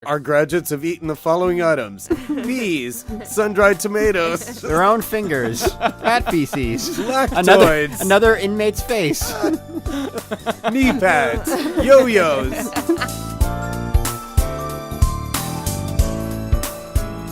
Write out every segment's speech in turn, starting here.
Our graduates have eaten the following items: peas, sun-dried tomatoes, their own fingers, cat feces, lactoids, another inmate's face, knee pads, yo-yos.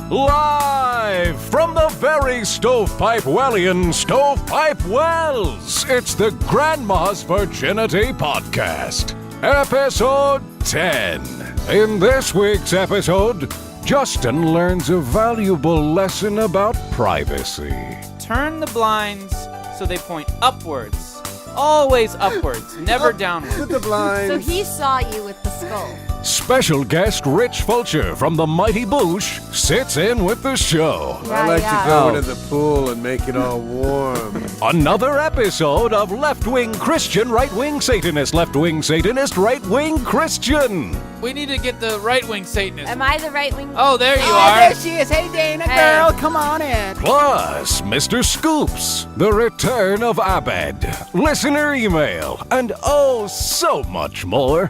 Live from the very Stovepipe Wellian Stovepipe Wells, it's the Grandma's Virginity Podcast, Episode 10. In this week's episode, Justin learns a valuable lesson about privacy. Turn the blinds so they point upwards. Always upwards, never downwards. With the blinds. So he saw you with the skull. Special guest Rich Fulcher from the Mighty Boosh sits in with the show. I like to go into the pool and make it all warm. Another episode of Left-Wing Christian, Right-Wing Satanist, Left-Wing Satanist, Right-Wing Christian. We need to get the right-wing Satanist. Am I the right wing? Oh, there you Oh, are. there she is. Hey, Dana, girl, come on in. Plus, Mr. Scoops, the return of Abed, listener email, and oh, so much more.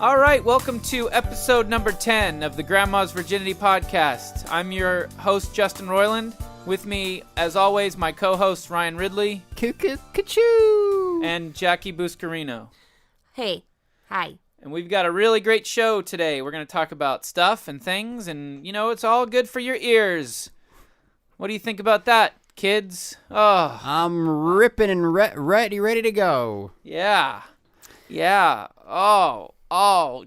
All right, welcome to episode number 10 of the Grandma's Virginity Podcast. I'm your host, Justin Roiland. With me, as always, my co-host, Ryan Ridley. Cuckoo. And Jackie Buscarino. Hey. Hi. And we've got a really great show today. We're going to talk about stuff and things, and, you know, it's all good for your ears. What do you think about that, kids? Oh. I'm ripping and ready to go. Yeah. Yeah. Oh,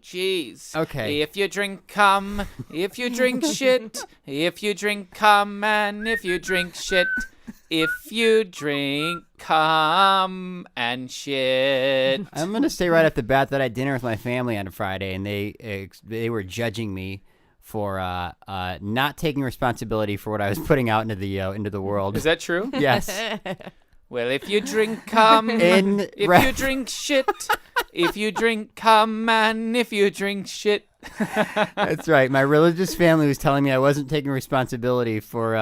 jeez. Okay. If you drink cum, if you drink shit, if you drink cum, and if you drink shit, if you drink cum and shit. I'm going to say right off the bat that I had dinner with my family on a Friday, and they were judging me for not taking responsibility for what I was putting out into the world. Is that true? Yes. Well, if you drink cum, if you drink shit, if you drink cum, and if you drink shit. That's right. My religious family was telling me I wasn't taking responsibility for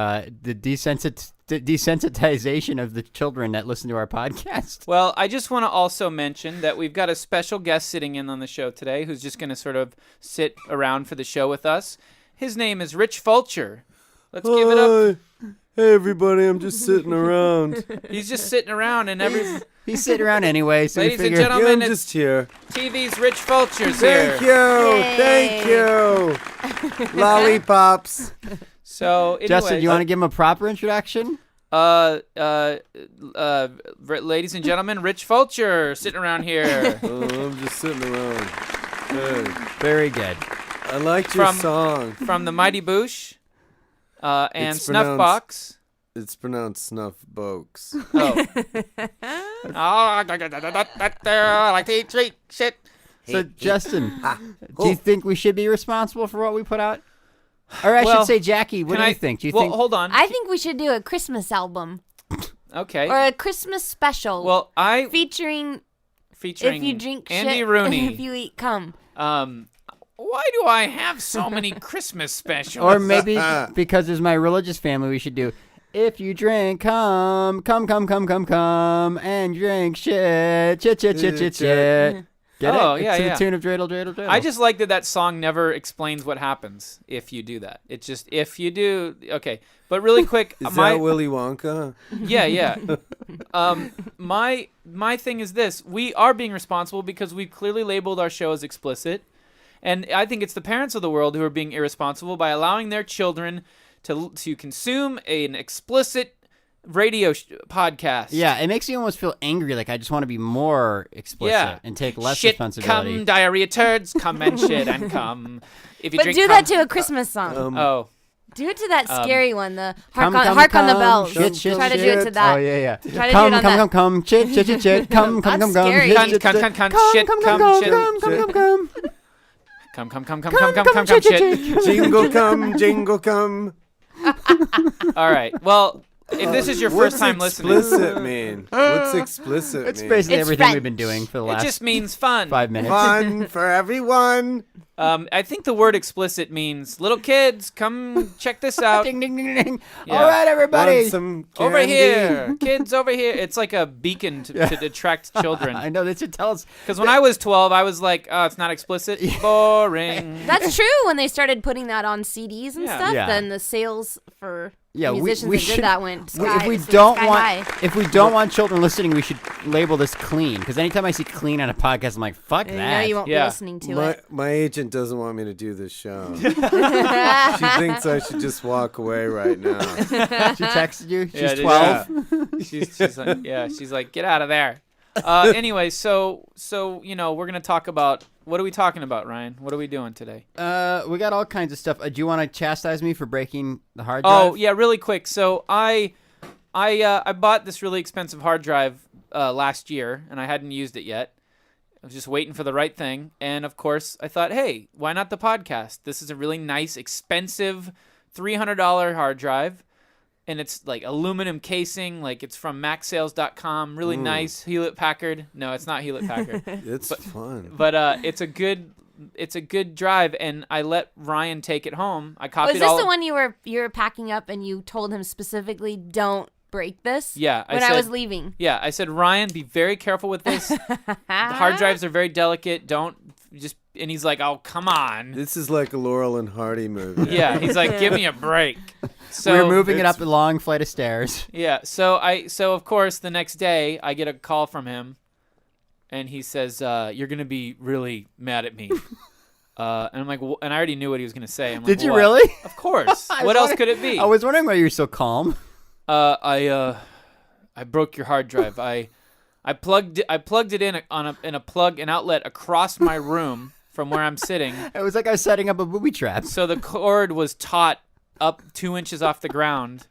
the desensitization of the children that listen to our podcast. Well, I just want to also mention that we've got a special guest sitting in on the show today who's just going to sort of sit around for the show with us. His name is Rich Fulcher. Let's give it up. Hey, everybody, I'm just sitting around. He's just sitting around and He's sitting around anyway, so Ladies we and figured... gentlemen, I'm just here. TV's Rich Fulcher's here. Thank you. Lollipops. So, anyway, Justin, you want to give him a proper introduction? Ladies and gentlemen, Rich Fulcher sitting around here. I'm just sitting around. Good. Very good. I liked your song. From the Mighty Boosh and It's Snuff Box. It's pronounced Snuff Box. Oh. I like to eat shit. So, Justin, do you think we should be responsible for what we put out? Or I should say, Jackie, what do you think? Do you think? Hold on. I think we should do a Christmas album. Okay. Or a Christmas special. Well, featuring if you drink Andy shit Rooney. and if you eat cum. Why do I have so many Christmas specials? Or maybe because there's my religious family, we should do. If you drink cum, and drink shit. Get Oh, it? yeah, It's to yeah. the tune of dreidel, dreidel, dreidel. I just like that song never explains what happens if you do that. It's just if you do. Okay, but really quick, Is that Willy Wonka? Yeah. My thing is this: we are being responsible because we've clearly labeled our show as explicit, and I think it's the parents of the world who are being irresponsible by allowing their children to consume an explicit radio podcast. Yeah, it makes me almost feel angry. Like I just want to be more explicit and take less shit, responsibility. Cum, diarrhea, turds, cum and shit and cum. If you But drink do cum, that to a Christmas song. Do it to that scary one, the Come, Hark on the Bells. Shit, Try to do it to that. Oh, yeah. Try to do it on that. Come, shit, come, That's scary. shit, Cunt, shit, cunt, shit. cunt, shit, cum, shit. Cum, shit. Jingle come, jingle come. All right. Well, if this is your first time listening, what's explicit mean? What's explicit It's mean? basically It's everything French. we've been doing for the it last just means fun. 5 minutes. Fun for everyone. I think the word explicit means little kids, come check this out. Ding, ding, ding, ding. Yeah. All right, everybody. Want some Over candy? here, kids over here. It's like a beacon to attract children. I know, they should tell us. Because when I was 12, I was like, oh, it's not explicit. Boring. That's true. When they started putting that on CDs and Yeah. stuff, Yeah. then the sales for Yeah, musicians we that should, did that went sky, if we sky don't high. want if we don't want children listening, we should label this clean. Because anytime I see clean on a podcast, I'm like, fuck And that. you know you won't Yeah. be listening to it. My agent doesn't want me to do this show. She thinks I should just walk away right now. She texted you. She's Yeah, did 12. she's like, she's like, get out of there. Anyway, so we're gonna talk about what are we talking about, Ryan? What are we doing today? We got all kinds of stuff. Do you want to chastise me for breaking the hard drive? Oh yeah, really quick. So I bought this really expensive hard drive last year, and I hadn't used it yet. I was just waiting for the right thing, and of course, I thought, hey, why not the podcast? This is a really nice, expensive $300 hard drive, and it's like aluminum casing, like it's from MacSales.com. Really nice. Hewlett Packard. No, it's not Hewlett Packard. It's fun. But it's a good drive, and I let Ryan take it home. I copied Was this all. the one you were packing up and you told him specifically, don't break this? Yeah, When I was leaving. Yeah, I said, Ryan, be very careful with this. The hard drives are very delicate. Don't just. And he's like, oh, come on. This is like a Laurel and Hardy movie. Yeah, he's like, give me a break. So we were moving it up a long flight of stairs. Yeah, so of course the next day I get a call from him, and he says, "You're gonna be really mad at me." And I'm like, and I already knew what he was gonna say. I'm like, Did you "What?" really? Of course. What else could it be? I was wondering why you were so calm. I broke your hard drive. I plugged it in a plug and outlet across my room from where I'm sitting. It was like I was setting up a booby trap. So the cord was taut up 2 inches off the ground,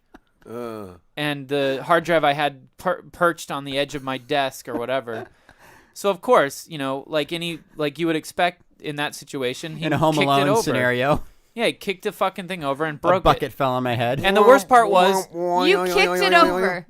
and the hard drive I had perched on the edge of my desk or whatever. So of course, like you would expect in that situation, he In a Home kicked it Alone over. scenario, Yeah, he kicked the fucking thing over and a broke bucket it. fell on my head. And the worst part was, You kicked it over.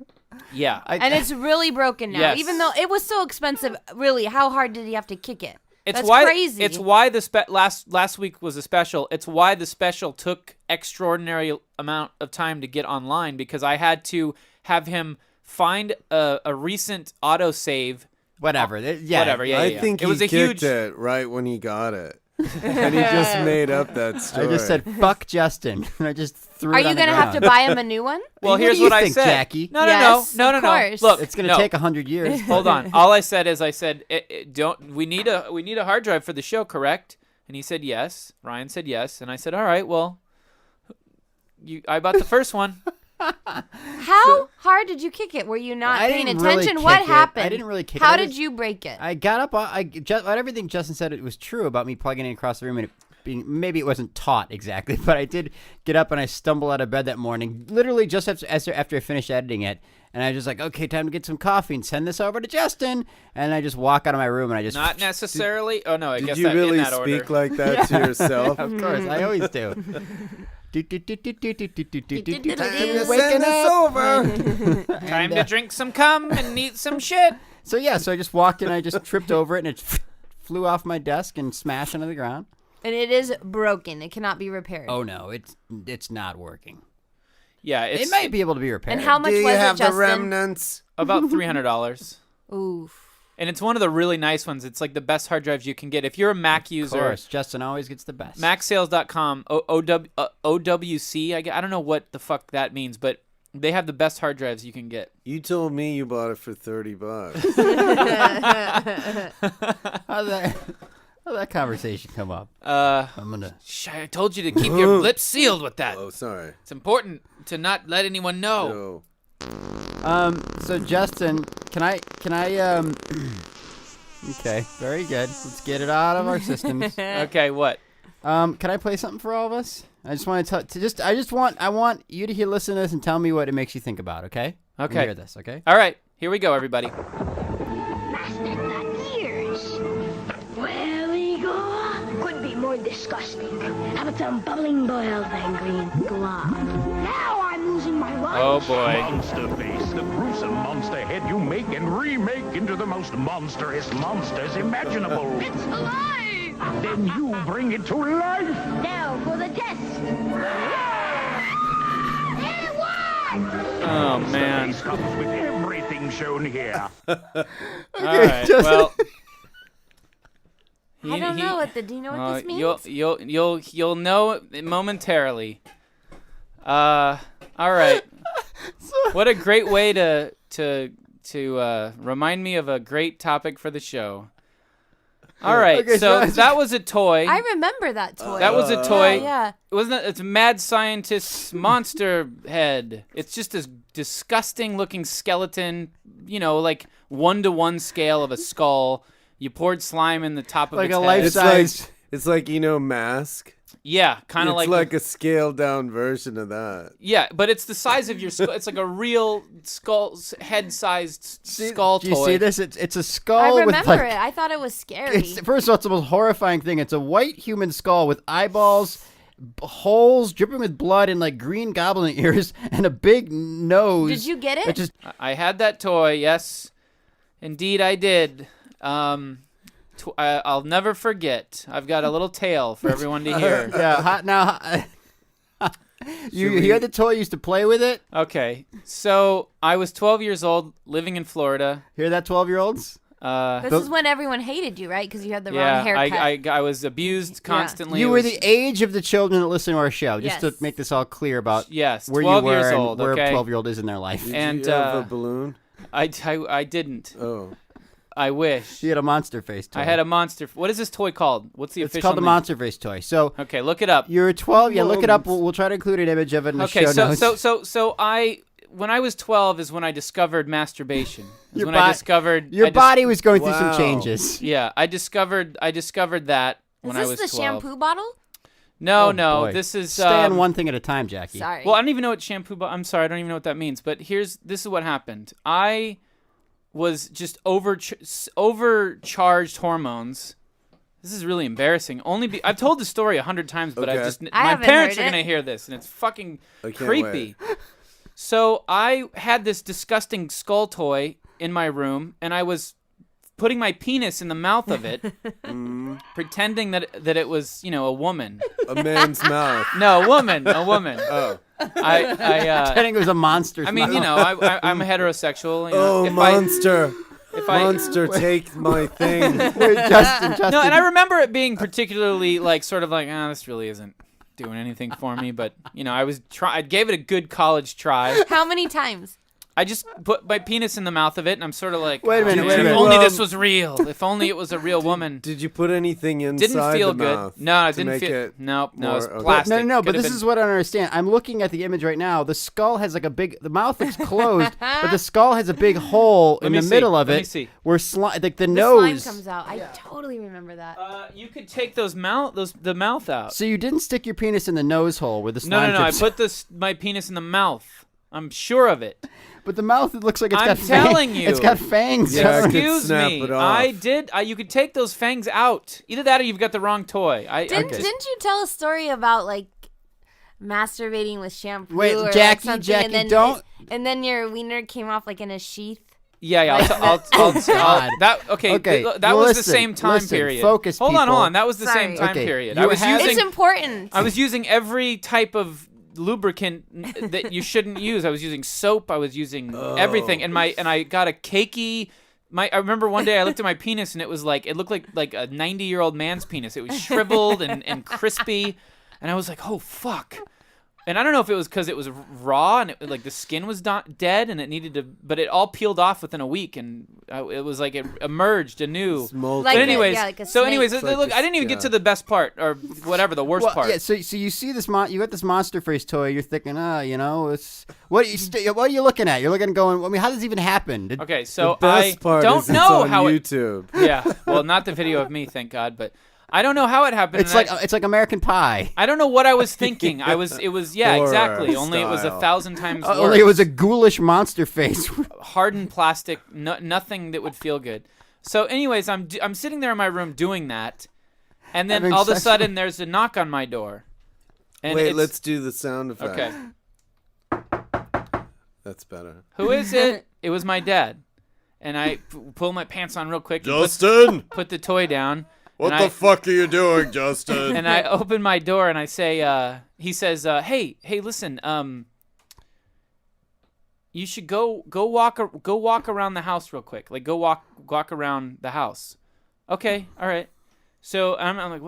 yeah, And it's really broken now. Yes. Even though it was so expensive, really, how hard did he have to kick it? it's That's why crazy. It's why the last week was a special. It's why the special took extraordinary amount of time to get online, because I had to have him find a recent autosave. Whatever. Yeah. Whatever. Yeah, I think it was he a kicked huge. it right when he got it. And he just made up that story. I just said, fuck Justin. And I just threw Are it on you the going to have to ground. buy him a new one? Well, What here's do you what I think, said. Jackie? No. Yes, of No. course. Look, It's going to no. take 100 years. Hold on. All I said is, don't. We need a hard drive for the show, correct? And he said yes. Ryan said yes, and I said, all right. Well, I bought the first one. How hard did you kick it? Were you not I paying didn't really attention? kick What it. happened? I didn't really kick it. How I did just- you break it? I got up. Everything Justin said it was true about me plugging it across the room and it being, maybe it wasn't taut exactly, but I did get up and I stumbled out of bed that morning, literally just after I finished editing it, and I was just like, okay, time to get some coffee and send this over to Justin, and I just walk out of my room and I just Not necessarily. Oh no, I Did guess you that really in that speak order. like that to yourself? Of course, I always do. Send Waking this up. over. Time to drink some cum and eat some shit. So yeah, so I just walked in, I just tripped over it, and it flew off my desk and smashed onto the ground. And it is broken. It cannot be repaired. Oh no, it's not working. Yeah, It it's might be able to be repaired. And how much Do you was have it, the Justin? remnants? about $300. Oof. And it's one of the really nice ones. It's like the best hard drives you can get. If you're a Mac Of user, course, Justin always gets the best. MacSales.com, OWC, I don't know what the fuck that means, but they have the best hard drives you can get. You told me you bought it for $30. How'd that conversation come up? I'm gonna. I told you to keep your lips sealed with that. Oh, sorry. It's important to not let anyone know. No. So Justin, can I okay, very good. Let's get it out of our systems. Okay, what? Can I play something for all of us? I just want I want you to listen to this and tell me what it makes you think about, okay? Let me Okay. hear this, okay? All right, here we go, everybody. Master got ears. Where we go? Could be more disgusting. How about some bubbling boils and green glove? Now I'm losing my lunch. Oh boy. Monster Face, the gruesome monster head you make and remake into the most monstrous monsters imaginable. It's alive! Then you bring it to life. Now for the test. It worked! Oh man. Face comes with everything shown here. All right. Well. I don't know what do you know what this means? You'll know it momentarily. All right. What a great way to remind me of a great topic for the show. All right, Okay, so so- that was a toy. I remember that toy. That was a toy. Yeah. Wasn't it? It's Mad Scientist's monster head. It's just this disgusting looking skeleton, like 1-to-1 scale of a skull. You poured slime in the top of Like its a head. life It's size. like Mask. Yeah, kind of It's like like a scaled down version of that. yeah, but it's the size of your skull. It's like a real head-sized skull Do you toy. see this? It's a I skull with remember like. it. I thought it was scary. First of all, it's the most horrifying thing. It's a white human skull with eyeballs, holes dripping with blood, and like green goblin ears, and a big nose. Did you get it? That just I had that toy. Yes, indeed I did. I'll never forget. I've got a little tale for everyone to hear. you hear the toy? You used to play with it. Okay, so I was 12 years old, living in Florida. Hear that, 12-year-olds? This is when everyone hated you, right? Because you had the Yeah, wrong haircut. I was abused constantly. You It were was- the age of the children that listen to our show. Just Yes. to make this all clear about Yes, where 12 you were years and old, where okay? a 12-year-old is in their life. And Did you have a balloon? I didn't. Oh. I wish. She had a monster face toy. I had a monster. What is this toy called? What's the It's official called the name? monster face toy. So Okay, look it up. you're 12. Yeah, look it up. We'll try to include an image of it in the Okay, show notes. so when I was 12 is when I discovered masturbation. Is Your when bo- I discovered Your body was going through some Wow. changes. Yeah, I discovered that when I Is was this the 12. shampoo bottle? No, Oh, no, boy. this is Stay on one thing at a time, Jackie. Sorry. Well, I don't even know what shampoo. I'm sorry, I don't even know what that means. But this is what happened. I was just overcharged hormones. This is really embarrassing. I've told the story 100 times, but Okay. I my haven't parents heard are it. gonna hear this, and it's fucking I can't creepy. wait. So I had this disgusting skull toy in my room, and I was putting my penis in the mouth of it, pretending that it was, a woman. A man's mouth. No, a woman. Oh. Pretending it was a monster. I mean, I'm heterosexual. Oh, monster. If Monster, take my thing. Justin. No, and I remember it being particularly this really isn't doing anything for me. But I gave it a good college try. How many times? I just put my penis in the mouth of it, and I'm sort of like, Wait a minute, "Oh, wait a if minute. only Well, this was real. If only it was a real woman." Did you put anything inside Didn't feel the good. mouth No, it to didn't make feel. it No, it was more- okay. plastic. No, but Could've this been- is what I don't understand. I'm looking at the image right now. The skull has like the mouth is closed, but the skull has a big hole in me the see. middle of Let it me see. where like the The nose. slime comes out. I totally remember that. You could take the mouth out. So you didn't stick your penis in the nose hole where the No, slime no, no. I drips. put my penis in the mouth. I'm sure of it. But the mouth, it looks like it's I'm got telling fangs. you. It's got fangs. Yeah, I could Excuse snap me. it off. I did. You could take those fangs out. Either that or you've got the wrong toy. Didn't you tell a story about like masturbating with shampoo? Wait, or Jackie, like something, Jackie, and then don't- And then your wiener came off like in a sheath. Yeah. I'll God. that okay. Okay, That well, was listen, the same time listen, period. focus, Hold people. on. That was the same Sorry. time Okay, period. you I was had- It's using. important. I was using every type of lubricant that you shouldn't use. I was using soap. I was using everything, and I got a cakey. I remember one day I looked at my penis and it looked like a 90-year-old man's penis. It was shriveled and crispy, and I was like, oh fuck. And I don't know if it was because it was raw and the skin was dead and it needed to, but it all peeled off within a week, and it was like it emerged anew. Molten. Like But a- anyways, yeah, like a so snake. anyways, It's look, like I didn't even get to the best part or whatever, the worst part. Yeah, so you see this you got this monster face toy. You're thinking, it's what are you looking at? You're looking going. I mean, how does this even happen? Okay, so The best I part don't is know it's on how it. YouTube. Yeah, well, not the video of me, thank God, but I don't know how it happened. It's and like American Pie. I don't know what I was thinking. It was Horror exactly. Only it was style. 1,000 times worse. Only it was a ghoulish monster face. hardened plastic, nothing that would feel good. So, anyways, I'm sitting there in my room doing that, and then Having all of a sex sudden there's a knock on my door. And Wait, it's- let's do the sound effect. Okay. That's better. Who is it? It was my dad. And I pull my pants on real quick. And Justin! Put the toy down. What the fuck are you doing, Justin? And I open my door and I say, he says, hey, listen, you should go walk around the house real quick. Like, go walk around the house. Okay, all right. So I'm like,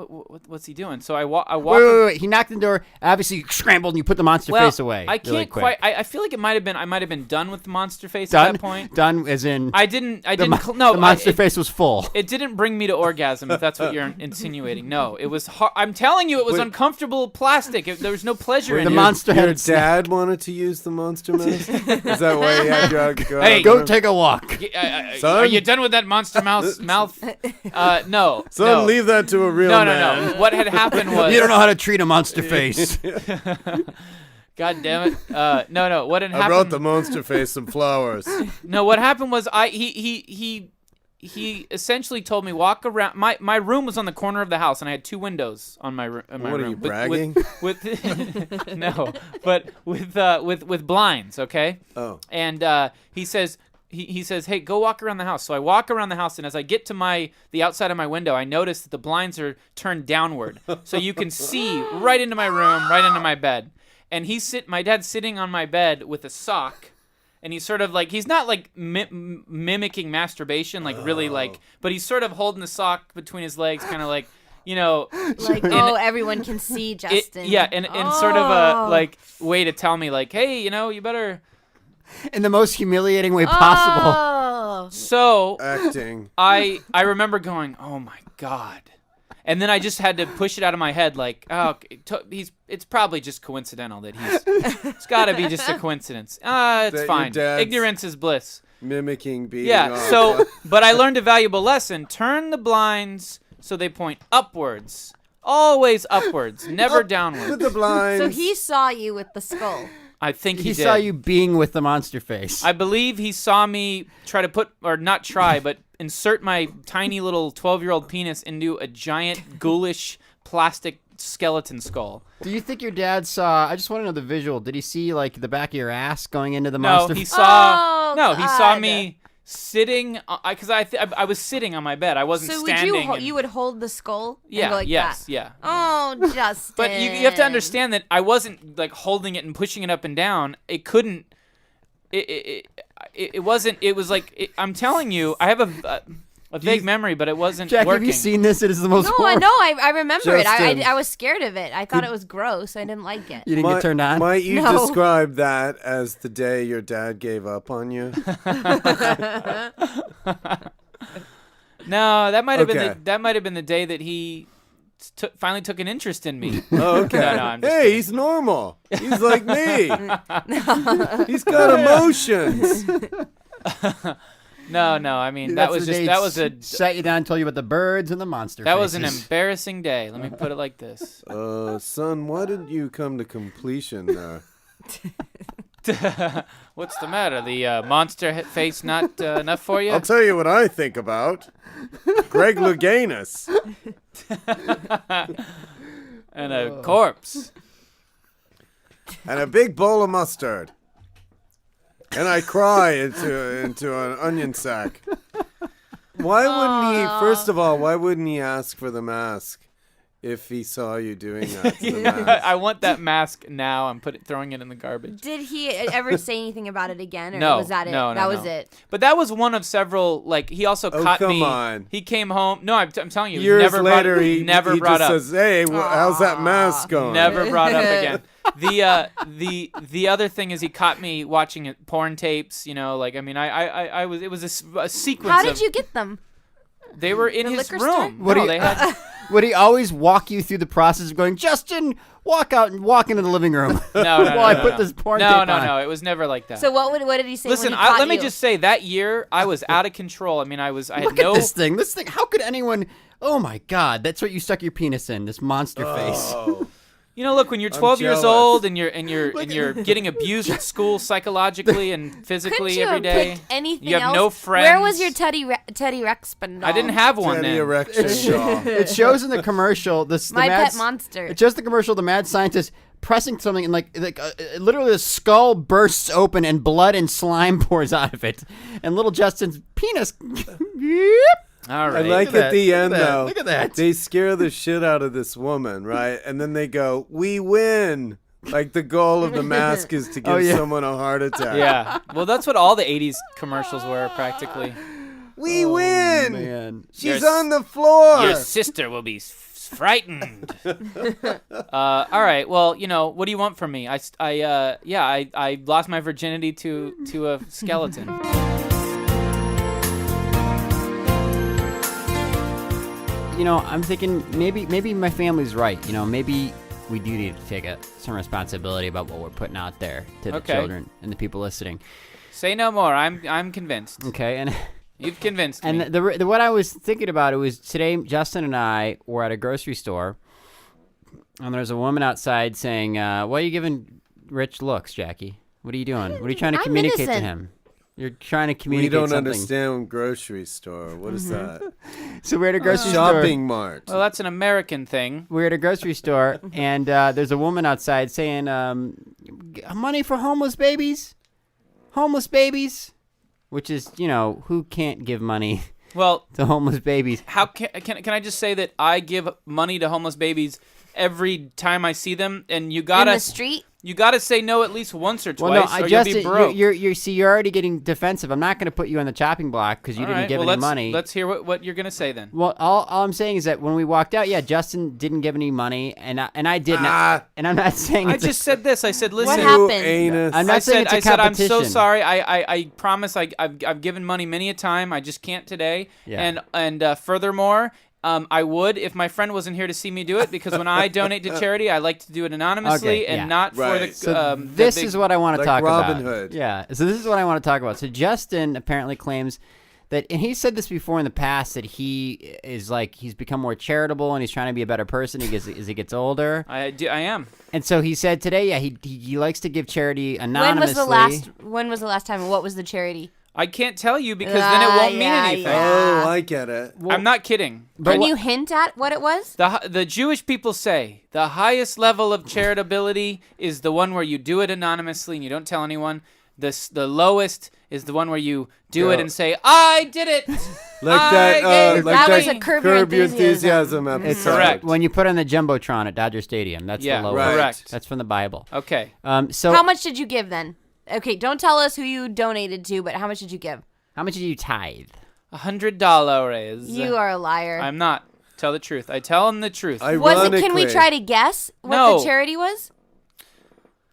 what's he doing? So I walk. Wait. He knocked on the door. Obviously, you scrambled and you put the monster face away. I can't really quite. quick. I feel like I might have been done with the monster face at that point. Done as in. No, the monster face was full. It didn't bring me to orgasm, if that's what you're insinuating. No, it was. I'm telling you, it was uncomfortable plastic. There was no pleasure in the it. monster Your had dad wanted to use the monster mask? Is that why he had you go? Hey, Go take a walk. Son? Are you done with that monster mouth? No. Son, no. leave that to a real No. man. What had happened was You don't know how to treat a monster face. God damn it. No. What had happened? I brought the monster face some flowers. No, what happened was he essentially told me walk around. My room was on the corner of the house, and I had two windows on my room. What are you bragging? With no, but with blinds. Okay. Oh. And he says. He says, hey, go walk around the house. So I walk around the house, and as I get to the outside of my window, I notice that the blinds are turned downward. So you can see right into my room, right into my bed. And my dad's sitting on my bed with a sock, and he's sort of like, he's not like mimicking masturbation, like really like, but he's sort of holding the sock between his legs, kind of like, like, everyone can see Justin. And sort of a like way to tell me like, hey, you better... In the most humiliating way possible. Oh. So Acting. I remember going, oh my God. And then I just had to push it out of my head like, it's probably just coincidental that it's got to be just a coincidence. It's That fine. your dad's Ignorance is bliss. Mimicking being Yeah, off. but I learned a valuable lesson. Turn the blinds so they point upwards. Always upwards, never downwards. With the blinds. So he saw you with the skull. I think he did. He saw you being with the monster face. I believe he saw me try to but insert my tiny little 12-year-old penis into a giant ghoulish plastic skeleton skull. Do you think your dad saw? I just want to know the visual. Did he see like the back of your ass going into the monster? He saw. Oh, he saw God. me sitting because I was sitting on my bed. I wasn't So standing. you would hold the skull? Yeah. And go like Yes. that? Yeah. Oh, Justin. But you have to understand that I wasn't like holding it and pushing it up and down. It couldn't. It wasn't. It was like I'm telling you. I have a vague memory, but it wasn't Jack, working. have you seen this? It is the most. No, I know. I remember Justin. it. I was scared of it. I thought it was gross. I didn't like it. You didn't get turned on. Might you No. describe that as the day your dad gave up on you? No, that might have Okay. been the day that he finally took an interest in me. Oh, okay. No, I'm just Hey, kidding. he's normal. He's like me. He's got emotions. No. I mean, That's that was the just day that was a sat you down, and told you about the birds and the monster. that was an faces. embarrassing day. Let me put it like this. Son, why didn't you come to completion there? What's the matter? The monster face not enough for you? I'll tell you what I think about. Greg Louganis. And a corpse. And a big bowl of mustard. And I cry into an onion sack. Why wouldn't he, first of all, why wouldn't he ask for the mask if he saw you doing that to the mask? I want that mask now. I'm throwing it in the garbage. Did he ever say anything about it again, or No, was that it? no, that was no. it. But that was one of several. Like he also Oh, caught come me. on. He came home. No, I'm telling you. Years never later, brought, he never brought just up. says, hey, how's that mask going? Never brought up again. The other thing is he caught me watching porn tapes. Like I mean I was it was a sequence. How did you get them? They were in The his liquor store? room. What do No, you- they had. Would he always walk you through the process of going, Justin, walk out and walk into the living room? No, While I put this porn tape on. No. It was never like that. So what did he say? Listen, when he caught let me you? just say that year I was out of control. I mean, I had Look no. at this thing. This thing. How could anyone? Oh my God! That's what you stuck your penis in. This monster face. Oh. You know, look, when you're 12 years jealous. old and you're getting abused at school psychologically and physically Couldn't you every have day. picked anything You have else? no friends. Where was your Teddy Rex doll? I didn't have one Teddy then. erection doll. It shows in the commercial. The My mad, Pet Monster. It shows the commercial. The mad scientist pressing something, and literally the skull bursts open, and blood and slime pours out of it, and little Justin's penis. All I right. like at the end, though. Look at that. They scare the shit out of this woman, right? And then they go, "We win." Like the goal of the mask is to give someone a heart attack. Yeah. Well, that's what all the 80s commercials were, practically. We win. Man. She's Your- on the floor. Your sister will be frightened. All right. Well, you know, what do you want from me? I lost my virginity to a skeleton. You know, I'm thinking maybe my family's right. You know, maybe we do need to take some responsibility about what we're putting out there to the Okay. children and the people listening. Say no more. I'm convinced. Okay, and You've convinced me. and the what I was thinking about, it was today. Justin and I were at a grocery store, and there's a woman outside saying, "Why are you giving Rich looks, Jackie? What are you doing? What are you trying to I'm communicate to innocent. him? You're trying to We communicate don't something." understand grocery store. What is that? So we're at a grocery store. Shopping mart. Well, that's an American thing. We're at a grocery store, and there's a woman outside saying, "Money for homeless babies, which is, you know, who can't give money Well, to homeless babies? how can I just say that I give money to homeless babies every time I see them, and you In gotta the street? say no at least once or twice, Well, no, I or just you'll be broke. you're already getting defensive. I'm not going to put you on the chopping block because you All didn't right, give well, any money. Let's hear what you're gonna say then. Well, all I'm saying is that when we walked out, Justin didn't give any money, and I didn't. And I'm not saying I it's a- just said this. I said, listen. What You happened? anus. I'm not saying it's a I said I'm so competition. sorry. I promise I've given money many a time. I just can't today. Yeah. And furthermore, I would if my friend wasn't here to see me do it, because when I donate to charity, I like to do it anonymously Okay, and yeah. not Right. for the. So the this big- is what I want to like talk Robin about. Hood. Yeah. So this is what I want to talk about. So Justin apparently claims that, and he said this before in the past, that he is like, he's become more charitable and he's trying to be a better person as he gets older. I am. And so he said today, he likes to give charity When anonymously. was the last time, and what was the charity? I can't tell you because then it won't mean anything. yeah. Oh, I get it. I'm not kidding. Can you hint at what it was? The Jewish people say the highest level of charitability is the one where you do it anonymously and you don't tell anyone. The lowest is the one where you do it and say, "I did it." Like I that. gave Like That that. was a Curb Your Enthusiasm. episode. Correct. When you put on the Jumbotron at Dodger Stadium, that's Yeah, the lowest. right. correct. That's from the Bible. Okay. So How much did you give then? Okay, don't tell us who you donated to, but how much did you give? how much did you tithe? $100. You are a liar. I'm not. Tell the truth. I tell him the truth. Can we Ironically. try to guess what No. the charity was?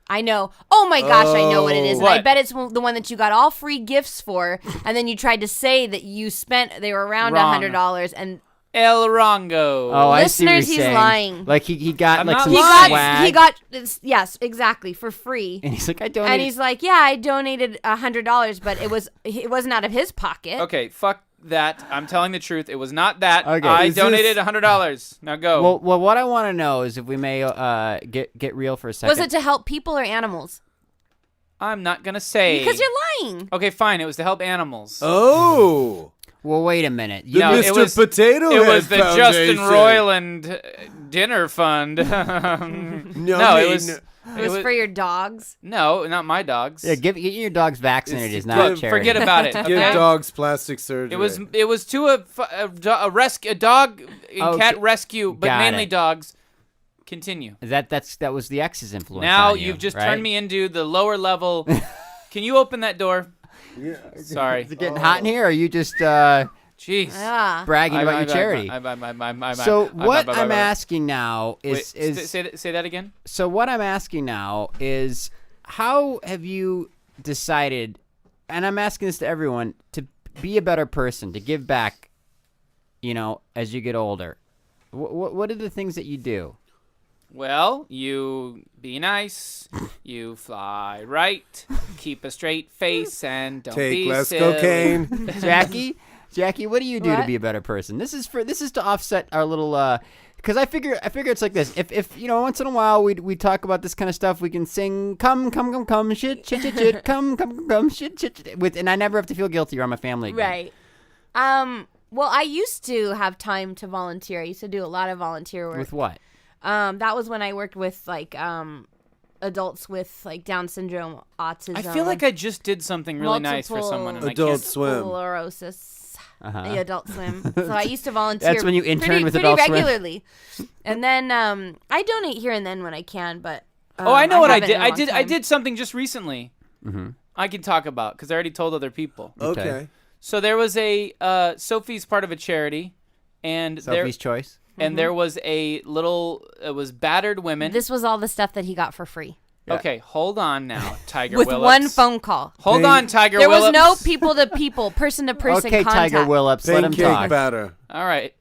I know. Oh my gosh, I know what it is. And I What? bet it's the one that you got all free gifts for, and then you tried to say that you spent, they were around Wrong. $100, and El Rongo. Oh, I see what Listeners, you're he's saying. lying. Like he got I'm like not some lying. swag. he got, yes, exactly, for free. and he's like, I donated. And he's like, yeah, I donated $100, but it wasn't out of his pocket. Okay, fuck that. I'm telling the truth. It was not that. Okay. I Is donated this- $100. Now go. well, what I want to know is if we may get real for a second. Was it to help people or animals? I'm not going to say. Because you're lying. Okay, fine. It was to help animals. Oh. Well, wait a minute. The No, it Mr. was- Potato It Head was the Foundation. Justin Roiland Dinner Fund. No, it was. It was for your dogs. No, not my dogs. Yeah, get your dogs vaccinated It's is to not give- charity. Forget about it. Give Okay? dogs plastic surgery. It was to a dog and Okay. cat rescue, but Got mainly it. dogs. Continue. That was the X's influence. Now on you, you've just right? turned me into the lower level. Can you open that door? Yeah. Sorry. Is it getting hot in here? Or are you just Jeez. Yeah. bragging about your charity? So what I'm asking now is say that again. So what I'm asking now is, how have you decided, and I'm asking this to everyone, to be a better person, to give back, as you get older? What are the things that you do? Well, you be nice, you fly right, keep a straight face, and don't Take be less silly. cocaine. Jackie, what do you do to What? be a better person? This is to offset our little Because I figure it's like this. If once in a while we talk about this kind of stuff, we can sing come shit come shit with, and I never have to feel guilty or I'm a family again. Right. Well, I used to have time to volunteer. I used to do a lot of volunteer work. With what? That was when I worked with adults with like Down syndrome, autism. I feel like I just did something really nice for someone, and Adult I can't. Swim. Sclerosis. The Adult Swim. So I used to volunteer. That's when you intern with pretty Adult Swim? regularly. And then I donate here and then when I can, but I know what I haven't did. in a long I time. did something just recently. I can talk about because I already told other people. Okay. So there was a Sophie's part of a charity, and Sophie's Choice. and there was a little. It was battered women. This was all the stuff that he got for free. Okay, hold on now, Tiger With Willips. one phone call. Hold on, Tiger There Willips. was no people to people, person to person Okay, contact. Tiger Willips, let him Pancake talk. batter. All right.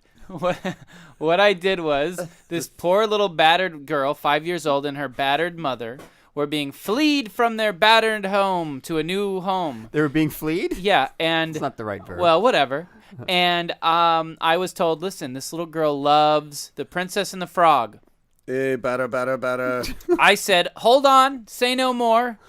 What I did was this poor little battered girl, 5 years old, and her battered mother were being fleed from their battered home to a new home. They were being fleed? Yeah, and It's not the right verb. well, whatever. And I was told, listen, this little girl loves The Princess and the Frog. Hey, batter, batter, batter. I said, hold on, say no more.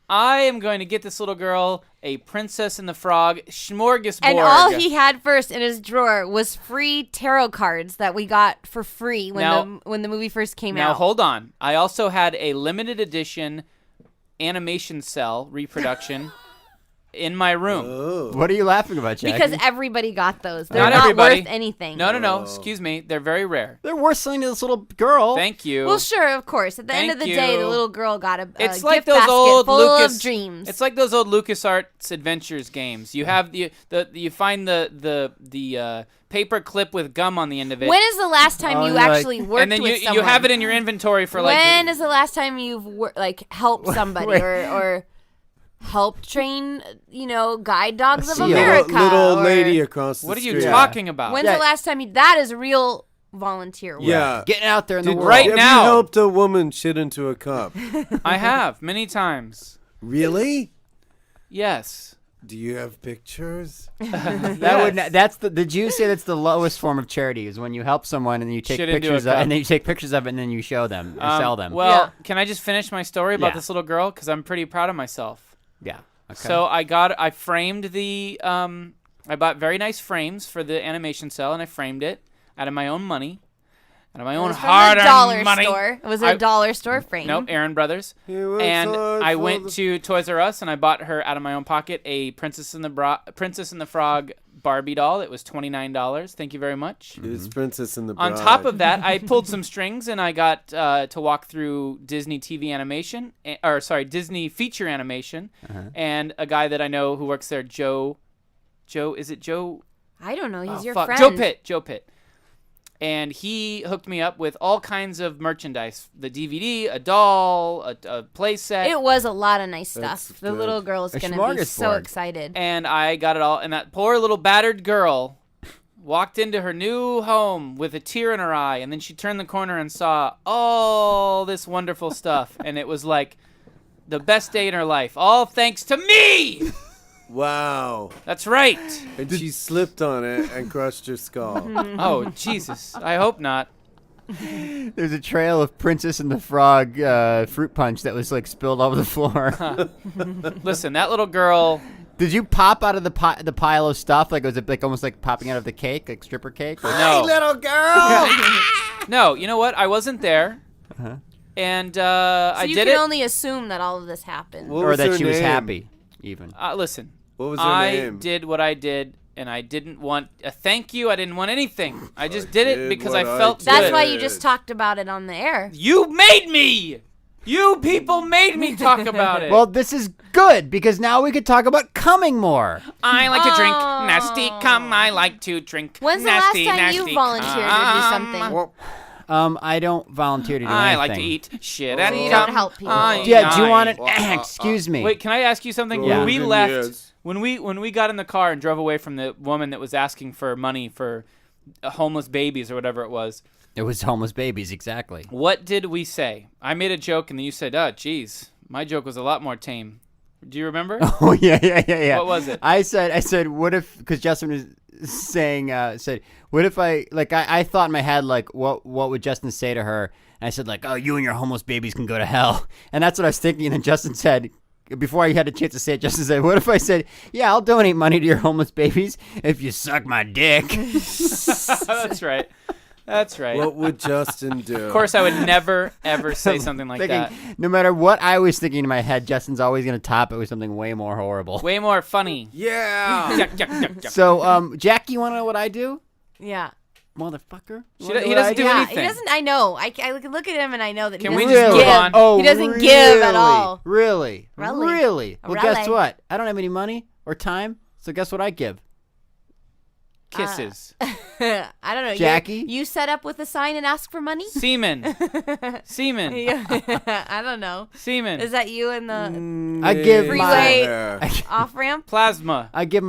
I am going to get this little girl a Princess and the Frog smorgasbord. And all he had first in his drawer was free tarot cards that we got for free when the movie first came Now, out. hold on. I also had a limited edition animation cell reproduction in my room. What are you laughing about, Jackie? Because everybody got those. They're Not not everybody. worth anything. No. Excuse me. They're very rare. They're worth something to this little girl. Thank you. Well, sure, of course. At the end of the Thank day, you. the little girl got a It's gift like those basket old full Lucas of dreams. It's like those old LucasArts Adventures games. You have you find the paper clip with gum on the end of it. When is the last time you actually worked and then with you someone? have it in your inventory for When is the last time you've helped somebody or helped train, guide dogs of seal. America? Little old or- lady across the What are street. you talking about? When's the last time that is real volunteer work? Yeah. Getting out there in the world. right Have now. you helped a woman shit into a cup? I have many times. Really? Yes. Do you have pictures? That would not, that's the Jews say that's the lowest form of charity is when you help someone and then you take Shit into a pictures of cup. and then you take pictures of it and then you show them or sell them. Well, Yeah. can I just finish my story about Yeah. this little girl? Because I'm pretty proud of myself. yeah. Okay. So I framed the, I bought very nice frames for the animation cell, and I framed it out of my own money, out of my It own was from the hard-earned dollar money. store. It was a dollar store frame. Nope, Aaron Brothers. He works And hard I for went the- to Toys R Us, and I bought her out of my own pocket a Princess and the Frog Barbie doll. It was $29. Thank you very much. It's Princess and the Bride. On top of that, I pulled some strings and I got to walk through Disney TV animation, Disney feature animation, and a guy that I know who works there, Joe, is it Joe? I don't know. He's Oh, your fuck. friend. Joe Pitt. And he hooked me up with all kinds of merchandise: the DVD, a doll, a play set. It was a lot of nice That's stuff. The good. little girl's A going to be so smorgasbord. excited. And I got it all. And that poor little battered girl walked into her new home with a tear in her eye. And then she turned the corner and saw all this wonderful stuff. And it was like the best day in her life. All thanks to me. Wow. That's right. And she slipped on it and crushed her skull. Oh, Jesus. I hope not. There's a trail of Princess and the Frog fruit punch that was like spilled all over the floor. Listen, that little girl. Did you pop out of the pile of stuff like it was like almost like popping out of the cake, like stripper cake? Like, No. Little girl! No, you know what? I wasn't there. And So I you did can it. only assume that all of this happened. What or was that her she was name? happy, even. Listen, What was her I name? did what I did, and I didn't want a thank you. I didn't want anything. I just did it did because what I I felt did. That's good. why you just talked about it on the air. You made me. You people made me talk about it. Well, this is good because now we could talk about coming more. I like to drink Oh. nasty cum. I like to drink When's nasty, the last time nasty you volunteered to do something? Well, I don't volunteer to do I anything. like to eat shit and you cum. don't help people. Yeah, do you want it? Well, Excuse me. Wait, can I ask you something? Yeah. When we Golden left, years. when we got in the car and drove away from the woman that was asking for money for homeless babies or whatever it was, It was homeless babies, exactly. what did we say? I made a joke and then you said, "Oh, geez, my joke was a lot more tame." Do you remember? Oh yeah. What was it? I said, what if? Because Justin saying, said, what if I thought in my head, like, what would Justin say to her? And I said, like, oh, you and your homeless babies can go to hell. And that's what I was thinking. And Justin said, before I had a chance to say it, Justin said, what if I said, yeah, I'll donate money to your homeless babies if you suck my dick? That's right. That's right. What would Justin do? Of course, I would never, ever say something like that. No matter what I was thinking in my head, Justin's always going to top it with something way more horrible. Way more funny. Yeah. So, Jackie, you want to know what I do? Yeah. Motherfucker. He doesn't do Yeah, anything. he doesn't. I know. I can look at him and I know that Can he we doesn't just give. move on? Oh, He doesn't give at all. Really? Really? Well, guess Really? what? I don't have any money or time, so guess what I give? Kisses. I don't know. Jackie? You set up with a sign and ask for money? Semen. Semen. I don't know. Semen. Is that you in the I give freeway Yeah. off ramp? Plasma. I give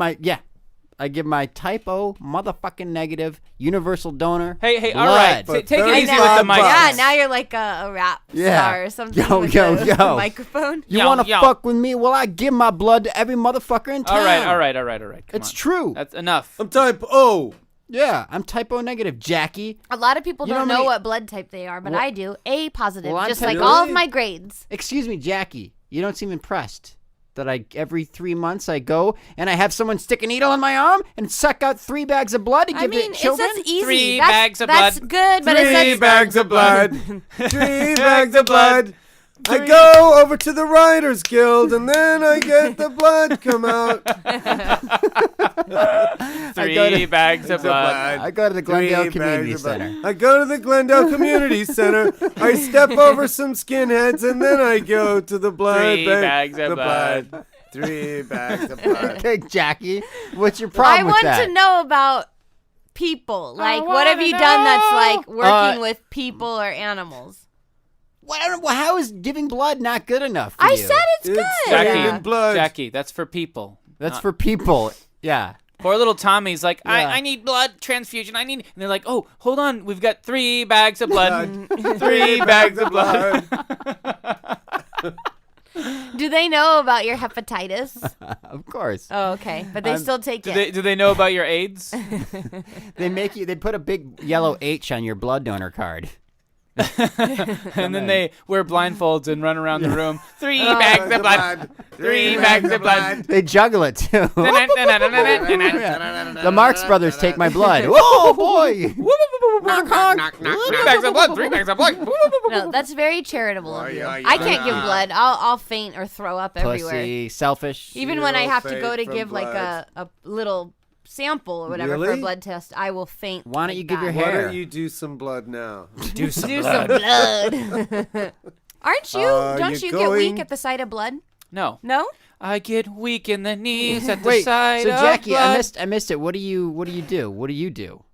my typo motherfucking negative universal donor. Hey, blood. all right. For Take it easy 35 with the mic. Yeah, now you're like a rap star or something. Yo, with yo, the yo. microphone. You Yo, want to yo. fuck with me? Well, I give my blood to every motherfucker in town. All right. Come It's on. true. That's enough. I'm type O. Yeah, I'm typo negative, Jackie. A lot of people You know don't how know many- what blood type they are, but Well- I do. A positive, Well, I'm just like type- all of Really? my grades. Excuse me, Jackie. You don't seem impressed that every 3 months I go and I have someone stick a needle in my arm and suck out 3 bags of blood to I give mean, to it children. says easy. 3 that's, bags of that's blood. good, but it 3 says bags of blood. 3 bags of blood. I go over to the Writers Guild and then I get the blood come out. 3 bags of blood. I go to the Glendale 3 Community bags of blood. Center. I go to the Glendale Community Center. I step over some skinheads and then I go to the blood. 3 bags of blood. 3 bags of blood. Okay, Jackie, what's your I problem with want that? to know about people. Like, what have you done that's like working with people or animals? Well, how is giving blood not good enough for I you? said it's good. Jackie, Yeah. blood. Jackie, that's for people. That's for people. Yeah. Poor little Tommy's like, Yeah. I need blood transfusion. And they're like, oh, hold on. We've got 3 bags of blood. 3 bags of blood. Do they know about your hepatitis? Of course. Oh, okay. But they still take it. Do they know about your AIDS? They put a big yellow H on your blood donor card. And then they wear blindfolds and run around the room. 3 bags of blood. 3 bags of blood. They juggle it too. The Marx Brothers take my blood. Oh boy! 3 bags of blood. 3 bags of blood. No, that's very charitable of you. yeah, I can't give yeah. blood. I'll faint or throw up everywhere. Pussy, selfish. Even when I You'll have to go faint to from give like blood. a little sample or whatever for a Really? blood test, I will faint. Why don't like you give that. your Why hair? don't you do some blood now? Do some Do some blood. Aren't you? Don't you you get weak going- at the sight of blood? No. No? I get weak in the knees at the Wait, sight so of Jackie, blood. I missed it. What do you do? What do you do?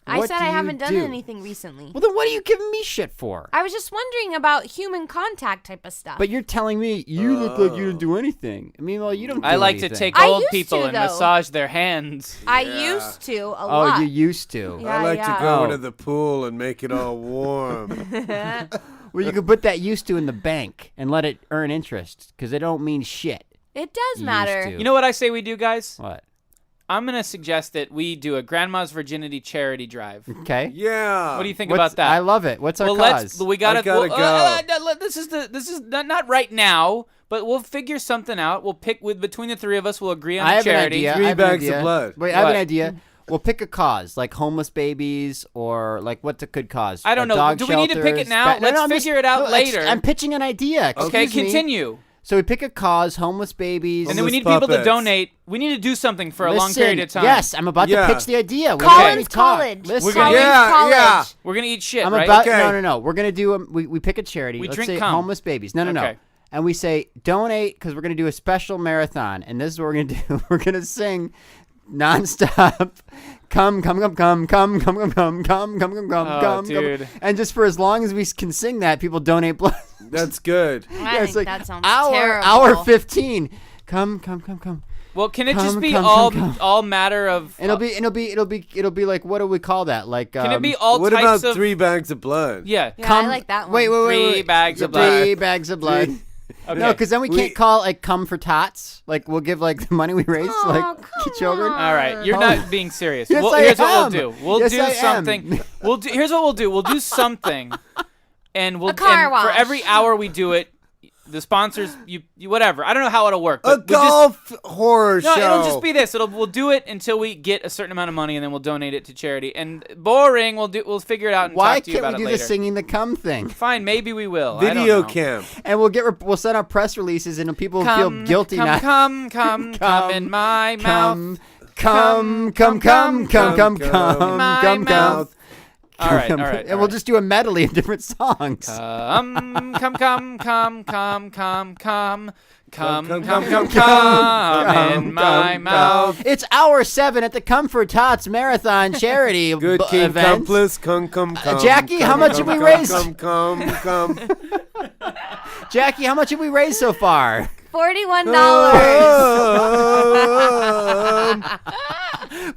I What said do I you haven't done do? anything recently. Well, then what are you giving me shit for? I was just wondering about human contact type of stuff. But you're telling me you look like you didn't do anything. I mean, well, you don't. I do like to anything. take I old used people to, and though. massage their hands. I Yeah. used to a Oh, lot. you used to. Yeah. I like to go Oh. into the pool and make it all warm. Well, you could put that used to in the bank and let it earn interest because they don't mean shit. It does Used matter. to. You know what I say we do, guys? What? I'm going to suggest that we do a Grandma's Virginity charity drive. Okay. Yeah. What do you think What's- about that? I love it. What's our well, cause? we gotta, I gotta go. This is not right now, but we'll figure something out. We'll pick between the 3 of us. We'll agree on I a have an charity. idea. 3 I have an bags of idea. blood. Wait, I have an What? idea. We'll pick a cause, like homeless babies, or like what's a good cause? I don't know. Dog Do we need to pick it shelters, now? No, Let's I'm figure it out no, later. I'm pitching an idea. Okay, Excuse me. continue. So we pick a cause, homeless babies. And then we Homeless need people to puppets. donate. We need to do something for a long Listen, period of time. Yes, I'm about Yeah. to pitch the idea. We're Collins gonna talk. College. Listen, We're gonna- Collins Yeah, College. yeah. We're gonna eat shit, I'm right? about Okay. no. We're gonna do we pick a charity. We Let's drink say cum. homeless babies. No. Okay. And we say donate because we're gonna do a special marathon, and this is what we're gonna do. We're gonna sing nonstop. Come, dude. and just for as long as we can sing that, people donate blood. That's good. I it's think like that sounds hour terrible. 15. Come. Well, can it just Come, be come, all come. all matter of? And it'll be like, what do we call that? Like Can it be all What types about of? 3 bags of blood? Yeah. Yeah, I like that one. Wait. 3 bags of blood. 3 bags of blood. Okay. No, because then we can't call like come for tots. Like we'll give like the money we raise to like come children. All right, you're Oh. not being serious. Yes, I Here's what am. we'll do. We'll Yes, do I am. something. Here's what we'll do. We'll do something, and we'll A car and for wash. every hour we do it, the sponsors, you whatever. I don't know how it'll work. A But we'll golf horror no, show. it'll just be this. We'll do it until we get a certain amount of money, and then we'll donate it to charity. And boring, we'll figure it out and Why talk to you can't about we it do later. the singing the come thing? Fine, maybe we will. I don't Video know. cam. And we'll send out press releases, and people will feel guilty come, not. come in my mouth. Come my mouth. All right. And we'll just do a medley of different songs. Come in my mouth. It's hour 7 at the Comfort Tots Marathon Charity Good King event. Cumpless, come. Jackie, how much have we raised? Come. Jackie, how much have we raised so far? $41.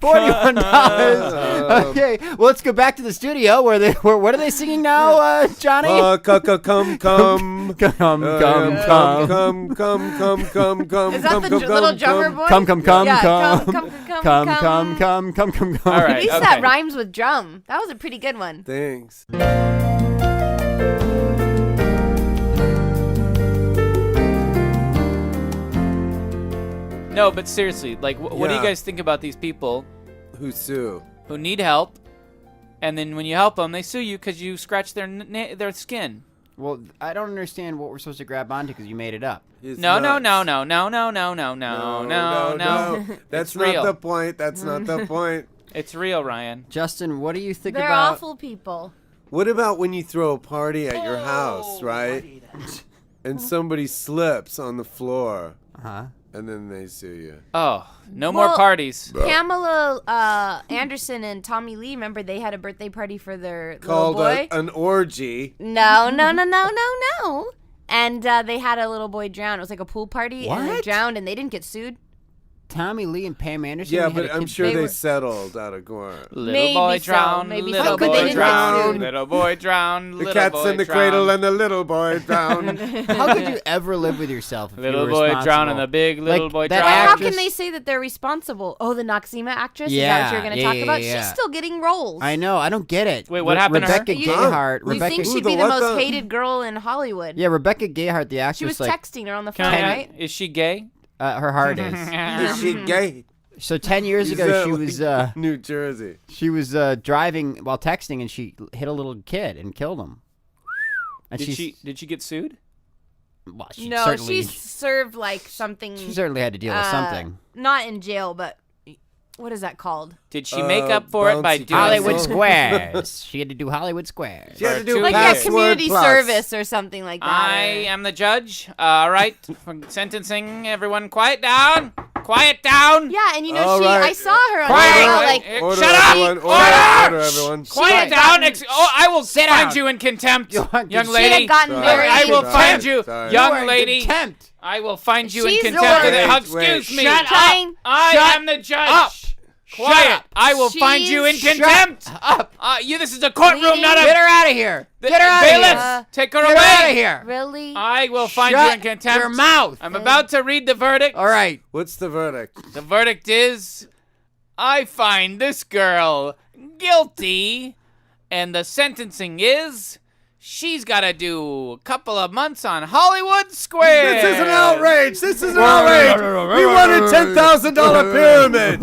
$41. Okay, well, let's go back to the studio where what are they singing now, Johnny? Come. Come. Is that the little drummer boy? Come. Yeah, Come. All At right. least Okay. that rhymes with drum. That was a pretty good one. Thanks. No, but seriously, like, what do you Yeah. guys think about these people Who sue? who need help, and then when you help them, they sue you because you scratch their skin? Well, I don't understand what we're supposed to grab onto because you made it up. His No. nuts. No. That's It's not real. the point. That's not the point. It's real, Ryan. Justin, what do you think They're about... awful people. What about when you throw a party at your house, right? And somebody slips on the floor, Uh-huh. and then they sue you. Oh, no more Well- parties. Pamela Anderson and Tommy Lee, remember they had a birthday party for their Called little boy? an orgy. No. And they had a little boy drown. It was like a pool party, and they What? drowned, and they didn't get sued. Tommy Lee and Pam Anderson. Yeah, they had but a I'm kid- sure They they were- settled out of court. Little Maybe boy so, drowned. maybe so. Little But they boy didn't get drowned. sued. Little boy drowned. The Little cat's boy in the drowned. cradle and the little boy down. How could you ever live with yourself if Little you were boy responsible? drowned and the big little Like, boy that But drowned. how actress- can they say that they're responsible? Oh, the Noxema actress? Is that Yeah, what you're going to yeah, talk yeah, about? yeah. She's still getting roles. I know. I don't get it. Wait, what happened to her? Rebecca You- Gayheart. You Rebecca. think Who she'd the be the what most the- hated girl in Hollywood? Yeah, Rebecca Gayheart, the actress. She was like, texting her on the Can phone, I- right? Is she gay? her heart is. Is she gay? So 10 years Is ago, that she like was New Jersey. driving while texting, and she hit a little kid and killed him. And Did she's- she get sued? Well, she No, certainly, she served like something. she certainly had to deal with something. Not in jail, but what is that called? Did she make up for it by bouncy doing Hollywood so- Squares. She had to do Hollywood Squares. She had to do Like password community plus. service or something like that. I am the judge. All right, for sentencing. Everyone, quiet down. Quiet down. Yeah, and you know All she. right. I saw her on Quiet. camera, Order. like Order, Shut up! everyone. Order! Order, everyone. She Quiet had down. gotten- I will Sit find down. you in contempt, young She had lady. she had gotten Sorry. very. I will Sorry. find you, Sorry. You are young in lady. contempt. I will find you in She's contempt. the one- Excuse me. Shut Trying- up. I Shut am the judge. up. Quiet. up. I will find you in She's- contempt. Up. This is a courtroom, not a. Get her out of here. the- Get her out of bailiffs, here. take her Get away. her out of here. Really? I will find you Shut in contempt. your mouth. I'm about to read the verdict. All right. What's the verdict? The verdict is I find this girl guilty, and the sentencing is she's got to do a couple of months on Hollywood Square. This is an outrage! This is an outrage! We won a $10,000 pyramid!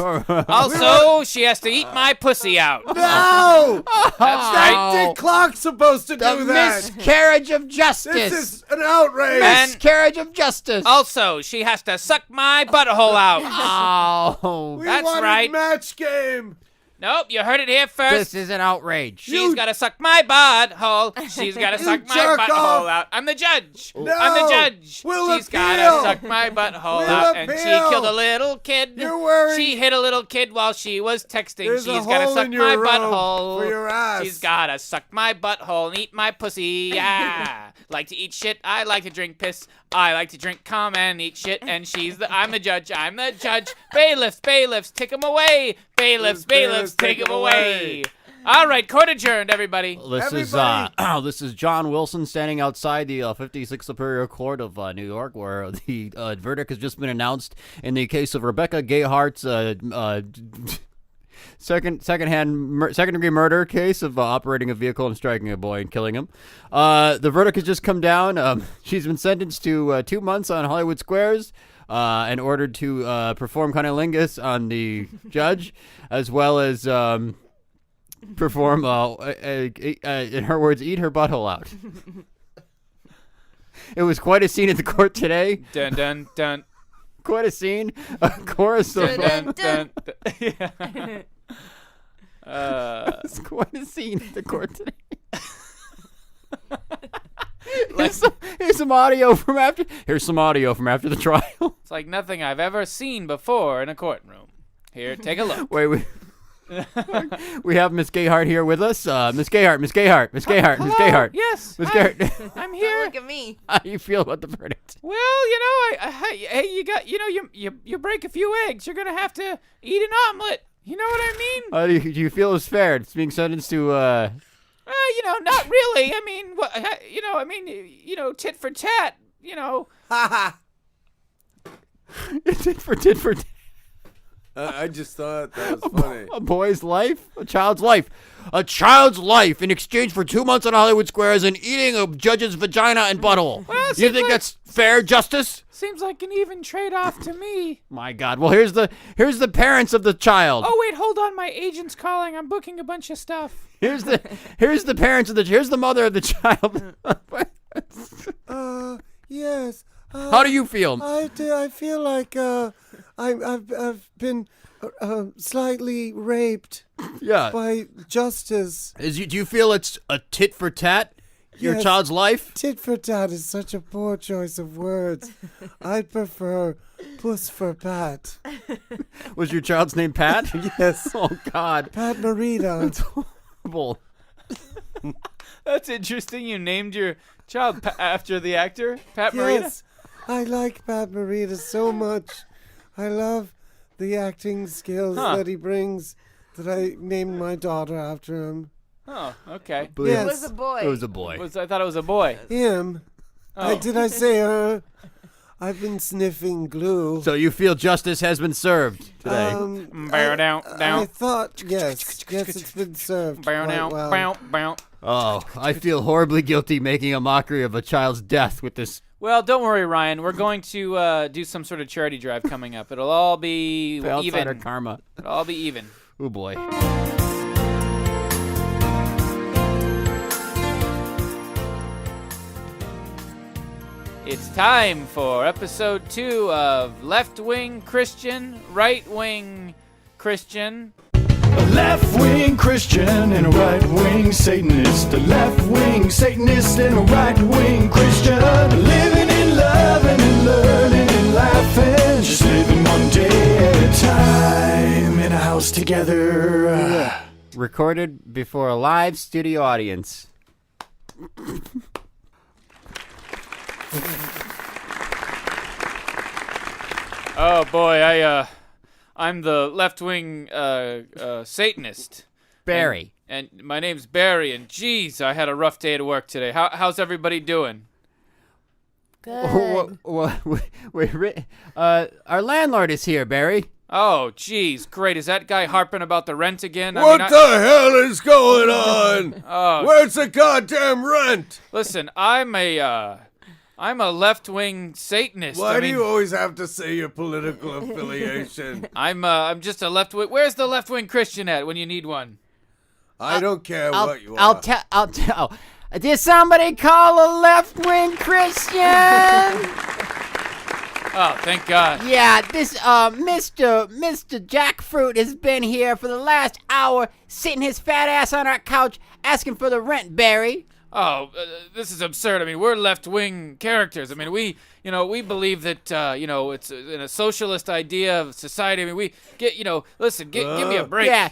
Also, she has to eat my pussy out. No! That's right. Dick Clark's supposed to The do that! miscarriage of justice. This is an outrage! And- miscarriage of justice. Also, she has to suck my butthole out. Oh, We that's won right. a match game! Nope, you heard it here first. this is an outrage. She's got to suck my butthole. She's got to suck my jerk butthole off. out. I'm the judge. No. I'm the judge. We'll She's got appeal. to suck my butthole We'll out. And she appeal. killed a little kid. You're wearing- She hit a little kid while she was texting. There's a She's got to hole suck in your my robe butthole. for your ass. She's got to suck my butthole and eat my pussy. Yeah. Like to eat shit. I like to drink piss. I like to drink cum and eat shit. And I'm the judge. I'm the judge. Bailiffs, bailiffs, take him away. Bailiffs, bailiffs, take him away. All right, court adjourned, everybody. This is John Wilson standing outside the 56th Superior Court of New York, where the verdict has just been announced in the case of Rebecca Gayhart's second-degree murder case of operating a vehicle and striking a boy and killing him. The verdict has just come down. She's been sentenced to 2 months on Hollywood Squares and ordered to perform cunnilingus on the judge, as well as perform, in her words, eat her butthole out. It was quite a scene at the court today. Dun, dun, dun. Quite a scene. A chorus of... Dun, dun, dun. Yeah. It's quite a scene at the court today. Here's some audio from after the trial. It's like nothing I've ever seen before in a courtroom. Here, take a look. Wait. We have Miss Gayhart here with us. Miss Gayhart. Yes, Miss hi. Gayhart. I'm here. Look at me. How do you feel about the verdict? Well, hey, you got, you break a few eggs, you're gonna have to eat an omelet. You know what I mean? Do you feel it's fair? It's being sentenced to. Not really. I mean, tit for tat. Tit for tat. I just thought that was funny. A boy's life? A child's life. A child's life in exchange for 2 months on Hollywood Squares and eating a judge's vagina and butthole. Well, you think that's fair justice? Seems like an even trade-off to me. My God. Well, here's the parents of the child. Oh, wait, hold on. My agent's calling. I'm booking a bunch of stuff. Here's the parents of here's the mother of the child. Yes. How do you feel? I feel like I've been slightly raped by justice. Do you feel it's a tit for tat? Your Yes. child's life? Tit for tat is such a poor choice of words. I'd prefer puss for pat. Was your child's name Pat? Yes. Oh God. Pat Marita. Horrible. That's interesting. You named your child after the actor, Pat Morita? Yes. I like Pat Marita so much. I love the acting skills that he brings that I named my daughter after him. Oh, okay. Yes. It was a boy. It was a boy. I thought it was a boy. Him. Oh. Did I say her? I've been sniffing glue. So you feel justice has been served today? I thought, yes, it's been served quite well. Oh, I feel horribly guilty making a mockery of a child's death with this. Well, don't worry, Ryan. We're going to do some sort of charity drive coming up. It'll all be Outsider even. karma. It'll all be even. Oh boy. It's time for episode 2 of Left-Wing Christian, Right-Wing Christian. A left-wing Christian and a right-wing Satanist. A left-wing Satanist and a right-wing Christian. Living and loving and learning and laughing. Just living one day at a time in a house together. Recorded before a live studio audience. Oh boy, I'm the left-wing Satanist. Barry. And my name's Barry, and geez, I had a rough day at work today. How's everybody doing? Good. Wait, our landlord is here, Barry. Oh, geez, great. Is that guy harping about the rent again? What the hell is going on? Oh, Where's the goddamn rent? listen, I'm a left-wing Satanist. Why do you always have to say your political affiliation? I'm just a left-wing. Where's the left-wing Christian at when you need one? I don't care what you I'll are. tell. Did somebody call a left-wing Christian? Oh, thank God. Yeah, this Mr. Jackfruit has been here for the last hour, sitting his fat ass on our couch, asking for the rent, Barry. Oh, this is absurd. I mean, we're left-wing characters. I mean, we believe that, it's in a socialist idea of society. I mean, we get, listen, give me a break. Yeah,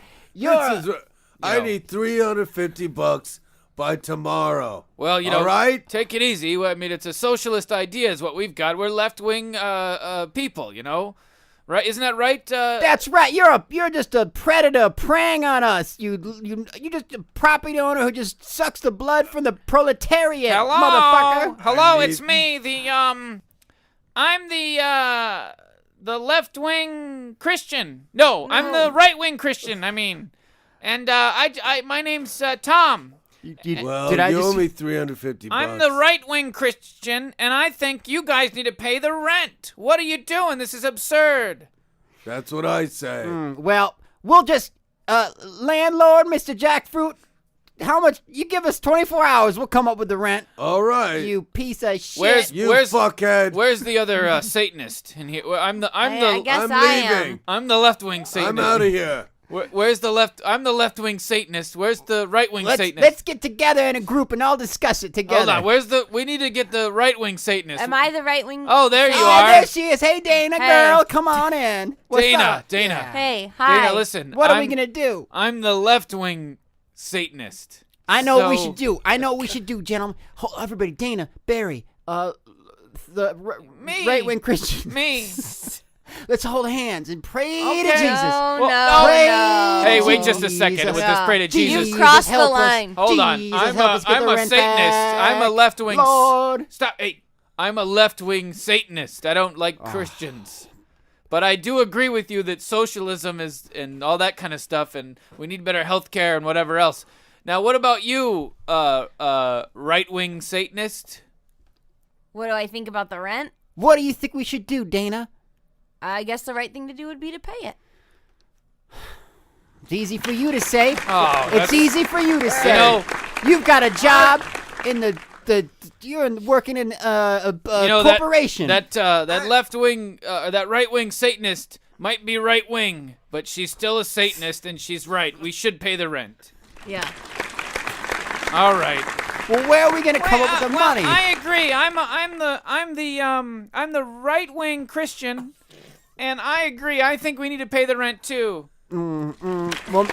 I need $350 by tomorrow. Well, all right? take it easy. I mean, it's a socialist idea is what we've got. We're left-wing people, Right? Isn't that right? That's right. You're just a predator preying on us. You just a property owner who just sucks the blood from the proletariat, motherfucker. Hello, it's me. I'm the left-wing Christian. No, I'm the right-wing Christian. I mean, and my name's Tom. Well, Did I you just- owe me $350. I'm the right-wing Christian, and I think you guys need to pay the rent. What are you doing? This is absurd. That's what I say. Well, we'll just landlord, Mr. Jackfruit. How much? You give us 24 hours. We'll come up with the rent. All right. You piece of shit. Where's You fuckhead. Where's the other Satanist in here? I'm the I guess I'm I leaving. am. I'm the left-wing Satanist. I'm out of here. Where's the left? I'm the left-wing Satanist. Where's the right-wing Satanist? Let's get together in a group and all discuss it together. Hold on. We need to get the right-wing Satanist. Am I the right wing? Oh, there you Oh, are. there she is. Hey, Dana, Hey. girl, come on in. What's Dana, up? Dana. Yeah. Hey, hi. Dana, listen. What are we I'm- gonna do? I'm the left-wing Satanist. I know what we So- should do. I know what we should do, gentlemen. Everybody, Dana, Barry, the Me. right-wing Christian. Me. Let's hold hands and pray Okay. to Jesus. No, Well, no, Pray no. Hey, wait just a second Jesus. with this pray to Jesus. You've crossed the help us. line. Hold on. Jesus, I'm help us get I'm the a rent Satanist. back. I'm a left-wing. Lord. Stop. Hey, I'm a left-wing Satanist. I don't like Christians. But I do agree with you that socialism is and all that kind of stuff, and we need better health care and whatever else. Now, what about you, right-wing Satanist? What do I think about the rent? What do you think we should do, Dana? I guess the right thing to do would be to pay it. It's easy for you to say. Oh, It's that's- easy for you to say. know- You've got a job in you're working in a corporation. That left-wing, that right-wing Satanist might be right-wing, but she's still a Satanist, and she's right. We should pay the rent. Yeah. All right. Well, where are we gonna come up with the money? I agree. I'm the right-wing Christian, and I agree. I think we need to pay the rent too. Well,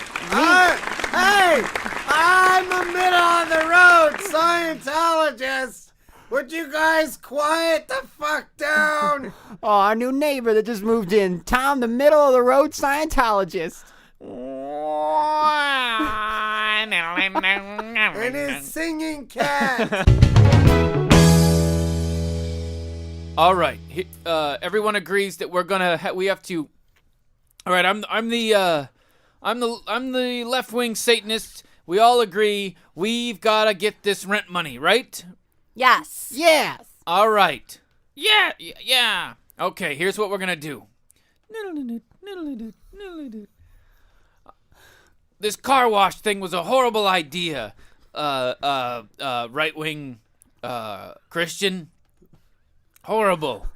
Hey, I'm the middle of the road Scientologist. Would you guys quiet the fuck down? oh, our new neighbor that just moved in, Tom, the middle of the road Scientologist. And his singing cat. All right. Everyone agrees that we're gonna. We have to. All right. I'm the left-wing Satanist. We all agree we've gotta get this rent money, right? Yes. Yes. All right. Yeah. Okay. Here's what we're gonna do. This car wash thing was a horrible idea. Right-wing Christian. Horrible.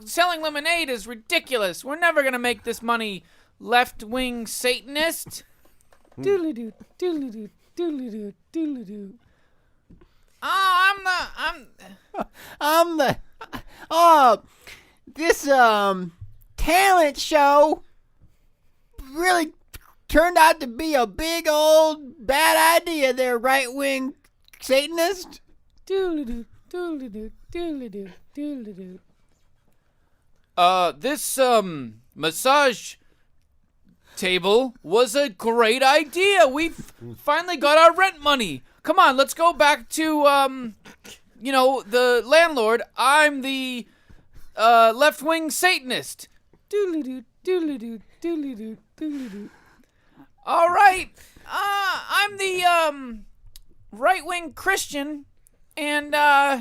Selling lemonade is ridiculous. We're never gonna make this money, left-wing Satanist. This talent show really turned out to be a big old bad idea there, right-wing Satanist. This massage table was a great idea. We finally got our rent money. Come on, let's go back to the landlord. I'm the left-wing Satanist. All right. I'm the right-wing Christian, and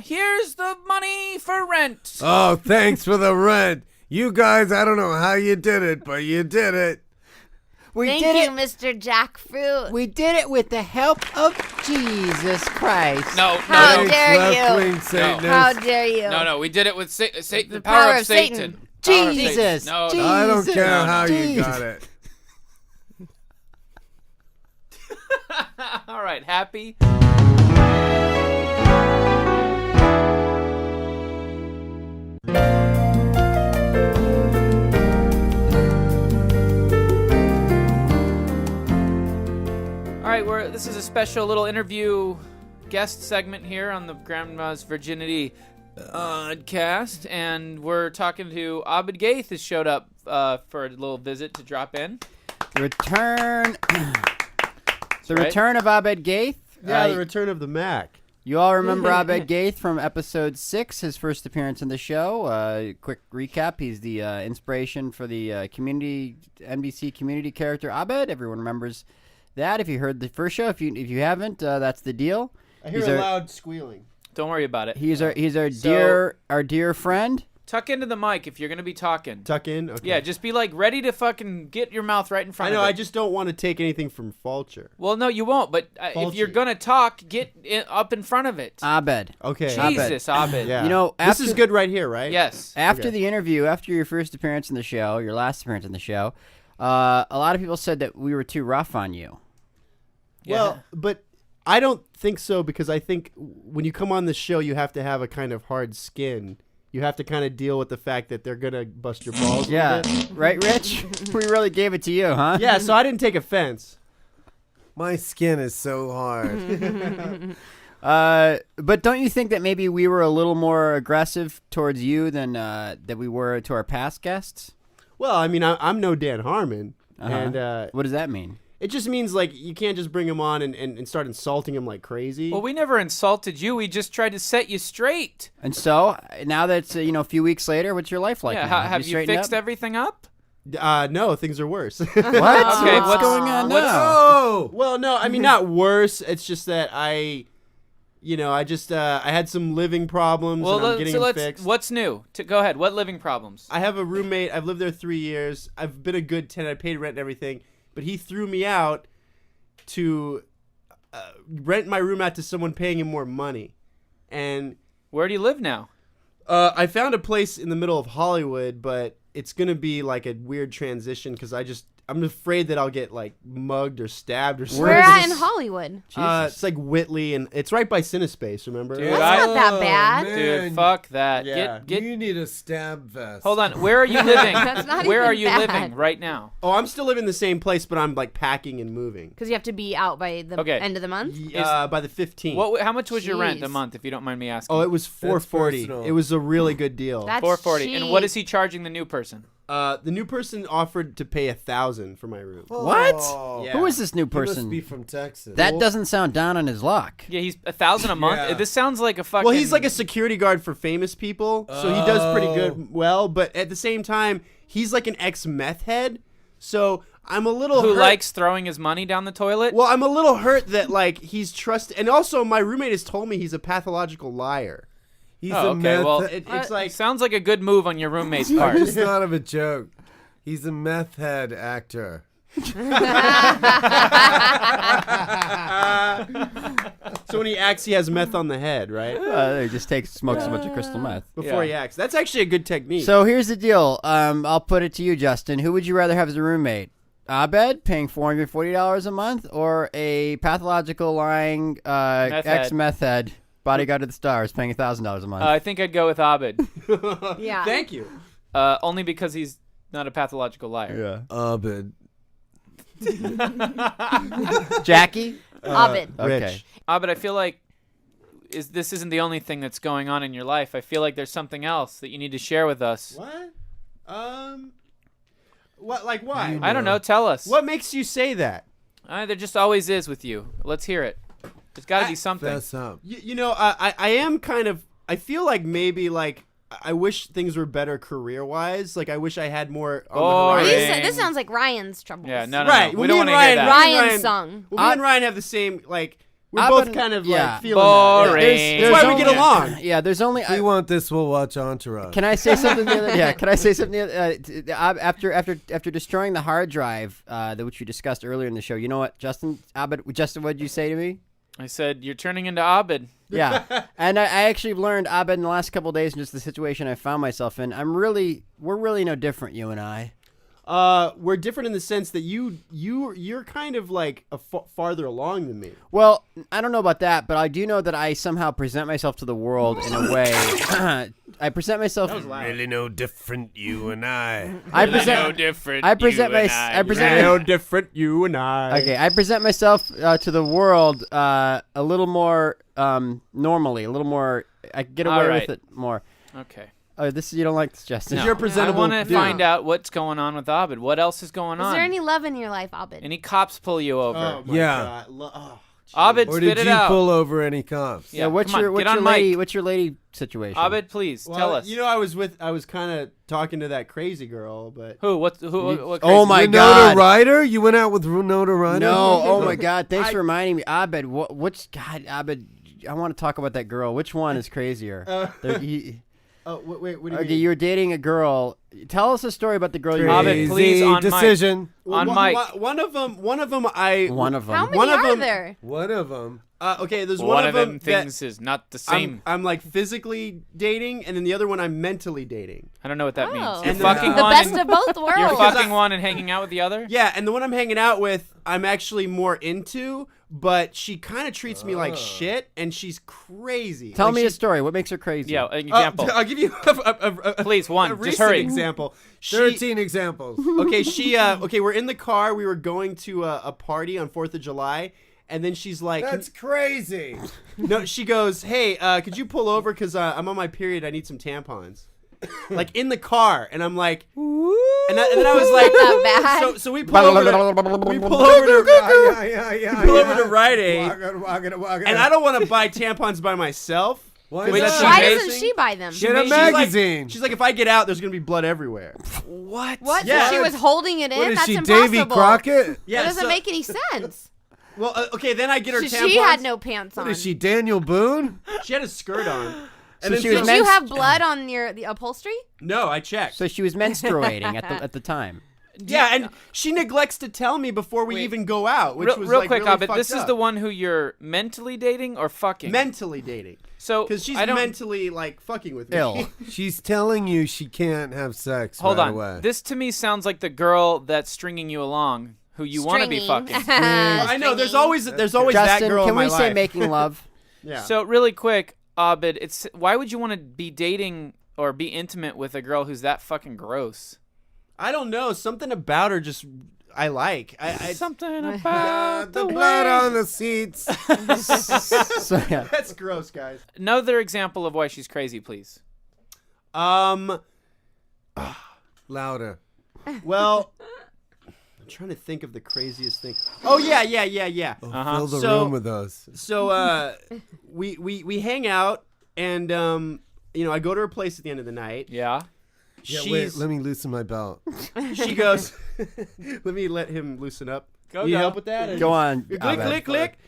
here's the money for rent. Oh, thanks for the rent. You guys, I don't know how you did it, but you did it. We Thank did you, it. Mr. Jackfruit. We did it with the help of Jesus Christ. No, How no, dare you. left-wing Satanist. How dare you? no. We did it with the power power of of Satan. Satan. Power of Satan. Jesus. No, Jesus. I don't care how you Jesus. got it. All right, happy. All right, This is a special little interview guest segment here on the Grandma's Virginity podcast, and we're talking to Abed Gaith has showed up for a little visit to drop in. The return of Abed Gaith. Yeah, the return of the Mac. You all remember Abed Gaith from episode 6, his first appearance in the show. Quick recap: he's the inspiration for the NBC community character Abed. Everyone remembers that. If you heard the first show, if you haven't, that's the deal. I hear a loud squealing. Don't worry about it. He's our dear friend. Tuck into the mic if you're going to be talking. Tuck in? Okay. Yeah, just be like ready to fucking get your mouth right in front of it. I know, I just don't want to take anything from Fulcher. Well, no, you won't, but if you're going to talk, get up in front of it. Abed. Okay. Jesus, Abed. Yeah. You know, this is good right here, right? Yes. After the interview, after your first appearance in the show, your last appearance in the show, a lot of people said that we were too rough on you. Well, but I don't think so, because I think when you come on the show, you have to have a kind of hard skin. You have to kind of deal with the fact that they're going to bust your balls. Yeah. A bit. Right, Rich? We really gave it to you, huh? Yeah, so I didn't take offense. My skin is so hard. But don't you think that maybe we were a little more aggressive towards you than that we were to our past guests? Well, I mean, I'm no Dan Harmon. And what does that mean? it just means, like, you can't just bring him on and start insulting him like crazy. Well, we never insulted you. We just tried to set you straight. And so, now that it's, a few weeks later, what's your life like Yeah, now? have you straightened fixed up? everything up? No, things are worse. What? Okay, what's going on what's- now? Oh! Well, no, I mean, not worse. It's just that I had some living problems and I'm getting them fixed. What's new? Go ahead. What living problems? I have a roommate. I've lived there 3 years. I've been a good tenant. I paid rent and everything. But he threw me out to rent my room out to someone paying him more money. And Where do you live now? I found a place in the middle of Hollywood, but it's going to be like a weird transition because I'm afraid that I'll get like mugged or stabbed or something. Where at in Hollywood? It's like Whitley, and it's right by Cinespace, remember? Dude, That's not that bad. Dude, fuck that. Yeah. You need a stab vest. Hold on. Where are you living? That's not Where even are you bad. living right now? Oh, I'm still living in the same place, but I'm like packing and moving. Because you have to be out by the Okay. end of the month? By the 15th. How much was your rent a Jeez. month, if you don't mind me asking? Oh, it was $440. personal. It was a really good deal. That's $440. cheap. And what is he charging the new person? The new person offered to pay $1,000 for my room. What? Yeah. Who is this new He must person? be from Texas. That doesn't sound down on his luck. Yeah, he's $1,000 a month. Yeah. This sounds like a fucking. Well, he's like a security guard for famous people, so he does pretty good. Well, but at the same time, he's like an ex-meth head, so I'm a little who hurt. likes throwing his money down the toilet. Well, I'm a little hurt that like he's trusted, and also my roommate has told me he's a pathological liar. He's Oh, a okay, meth. well, It's like sounds like a good move on your roommate's I part. just thought of a joke. He's a meth head actor. so when he acts, he has meth on the head, right? He just smokes a bunch of crystal meth. Before he acts. That's actually a good technique. So here's the deal. I'll put it to you, Justin. Who would you rather have as a roommate? Abed, paying $440 a month, or a pathological lying ex-meth head, bodyguard of the stars, paying $1,000 a month? I think I'd go with Abed. Yeah. Thank you. Only because he's not a pathological liar. Abed. Jackie? Abed. Okay. Rich. Abed, I feel like this isn't the only thing that's going on in your life. I feel like there's something else that you need to share with us. What? What? Like why? I don't know. Tell us. What makes you say that? There just always is with you. Let's hear it. There's got to be something. Fess up. I am kind of. I feel like maybe like I wish things were better career-wise. Like I wish I had more on the Boring. horizon. This sounds like Ryan's troubles. Yeah, no. Right. We Well, don't me want to and hear Ryan- that. Ryan's song. Well, me and Ryan have the same like. We're I've both been- kind of yeah. like feeling that. Boring. That's why we get along. Yeah, there's only... If we want this, we'll watch Entourage. Can I say something? Can I say something? After destroying the hard drive, which we discussed earlier in the show, you know what, Justin, what did you say to me? I said, you're turning into Abed. Yeah, and I actually learned, Abed, in the last couple of days, in just the situation I found myself in. We're really no different, you and I. We're different in the sense that you're kind of like farther along than me. Well, I don't know about that, but I do know that I somehow present myself to the world in a way. I present myself. Really no different, you and I. I present. No different. I present you and my. I. I present. No different, you and I. Okay, I present myself to the world a little more normally, a little more. I get away Alright. with it more. Okay. Oh, this you don't like this, Justin? No. You're presentable. I want to dude. find out what's going on with Abed. What else is going Is on? there any love in your life, Abed? Any cops pull you over? Oh my Yeah. God. Abed, Or spit did it you out. pull over any cops? Yeah. What's come on, your get on lady? mic. What's your lady situation? Abed, please Well, tell us. You know, I was kind of talking to that crazy girl, but Who? What Oh crazy- my Winona God. Ryder? You went out with Winona Ryder? No. Oh my God. Thanks for reminding me, Abed. Which God, Abed? I want to talk about that girl. Which one is crazier? oh wait, what do you Okay, mean? you were dating a girl. Tell us a story about the girl you Abed, dated. please, on mic. decision. on mic. One of them. One of them. I. One of them. How many one of are them- there? One of them. Okay, there's One of them that things is not the same. I'm like physically dating, and then the other one I'm mentally dating. I don't know what that means. Oh. You're And fucking The one. best and, of both worlds. you're fucking one and hanging out with the other. Yeah, and the one I'm hanging out with, I'm actually more into, but she kind of treats me like shit, and she's crazy. Tell Like, me a she's- story. What makes her crazy? Yeah, an example. I'll give you Please, one. a Just recent hurry. example. 13 examples. Okay, we're in the car. We were going to a party on 4th of July, and then she's like, That's crazy. no, she goes, hey, could you pull over? Because I'm on my period. I need some tampons. Like, in the car. And I'm like, and then I was like, Not bad. so we pull over to Rite Aid, and I don't want to buy tampons by myself. Why Wait, is she that? Why amazing? doesn't she buy them? Get a She's like- magazine. She's like, if I get out, there's going to be blood everywhere. What? What? Yeah. So she was holding it in? What is That's she, impossible. Davy Crockett? Yeah, That doesn't so- make any sense. Well, okay, then I get her tampons. She had no pants on. What is she, Daniel Boone? She had a skirt on. So then she was Did meant- you have blood on the upholstery? No, I checked. So she was menstruating at the time. Yeah, and she neglects to tell me before we Wait. even go out, which was Real like quick, really Abed. fucked This is up. the one who you're mentally dating or fucking. Mentally dating. So Because she's I don't, mentally, like, fucking with me. Ill. She's telling you she can't have sex Hold right on. away. This to me sounds like the girl that's stringing you along, who you want to be Stringing. fucking. I know, there's always that girl Justin, in can my we say life. making love? Yeah. So really quick, Abed, it's why would you want to be dating or be intimate with a girl who's that fucking gross? I don't know. Something about her just I like. I Something about the the blood way. on the seats. So, yeah. That's gross, guys. Another example of why she's crazy, please. Louder. Well, I'm trying to think of the craziest thing. Oh yeah. Uh-huh. Fill the So- room with those. So we hang out, and I go to her place at the end of the night. Yeah. Yeah, She's wait, let me loosen my belt. she goes. let him loosen up. Go, Need go. help with that? Go on. Click, Abed. click.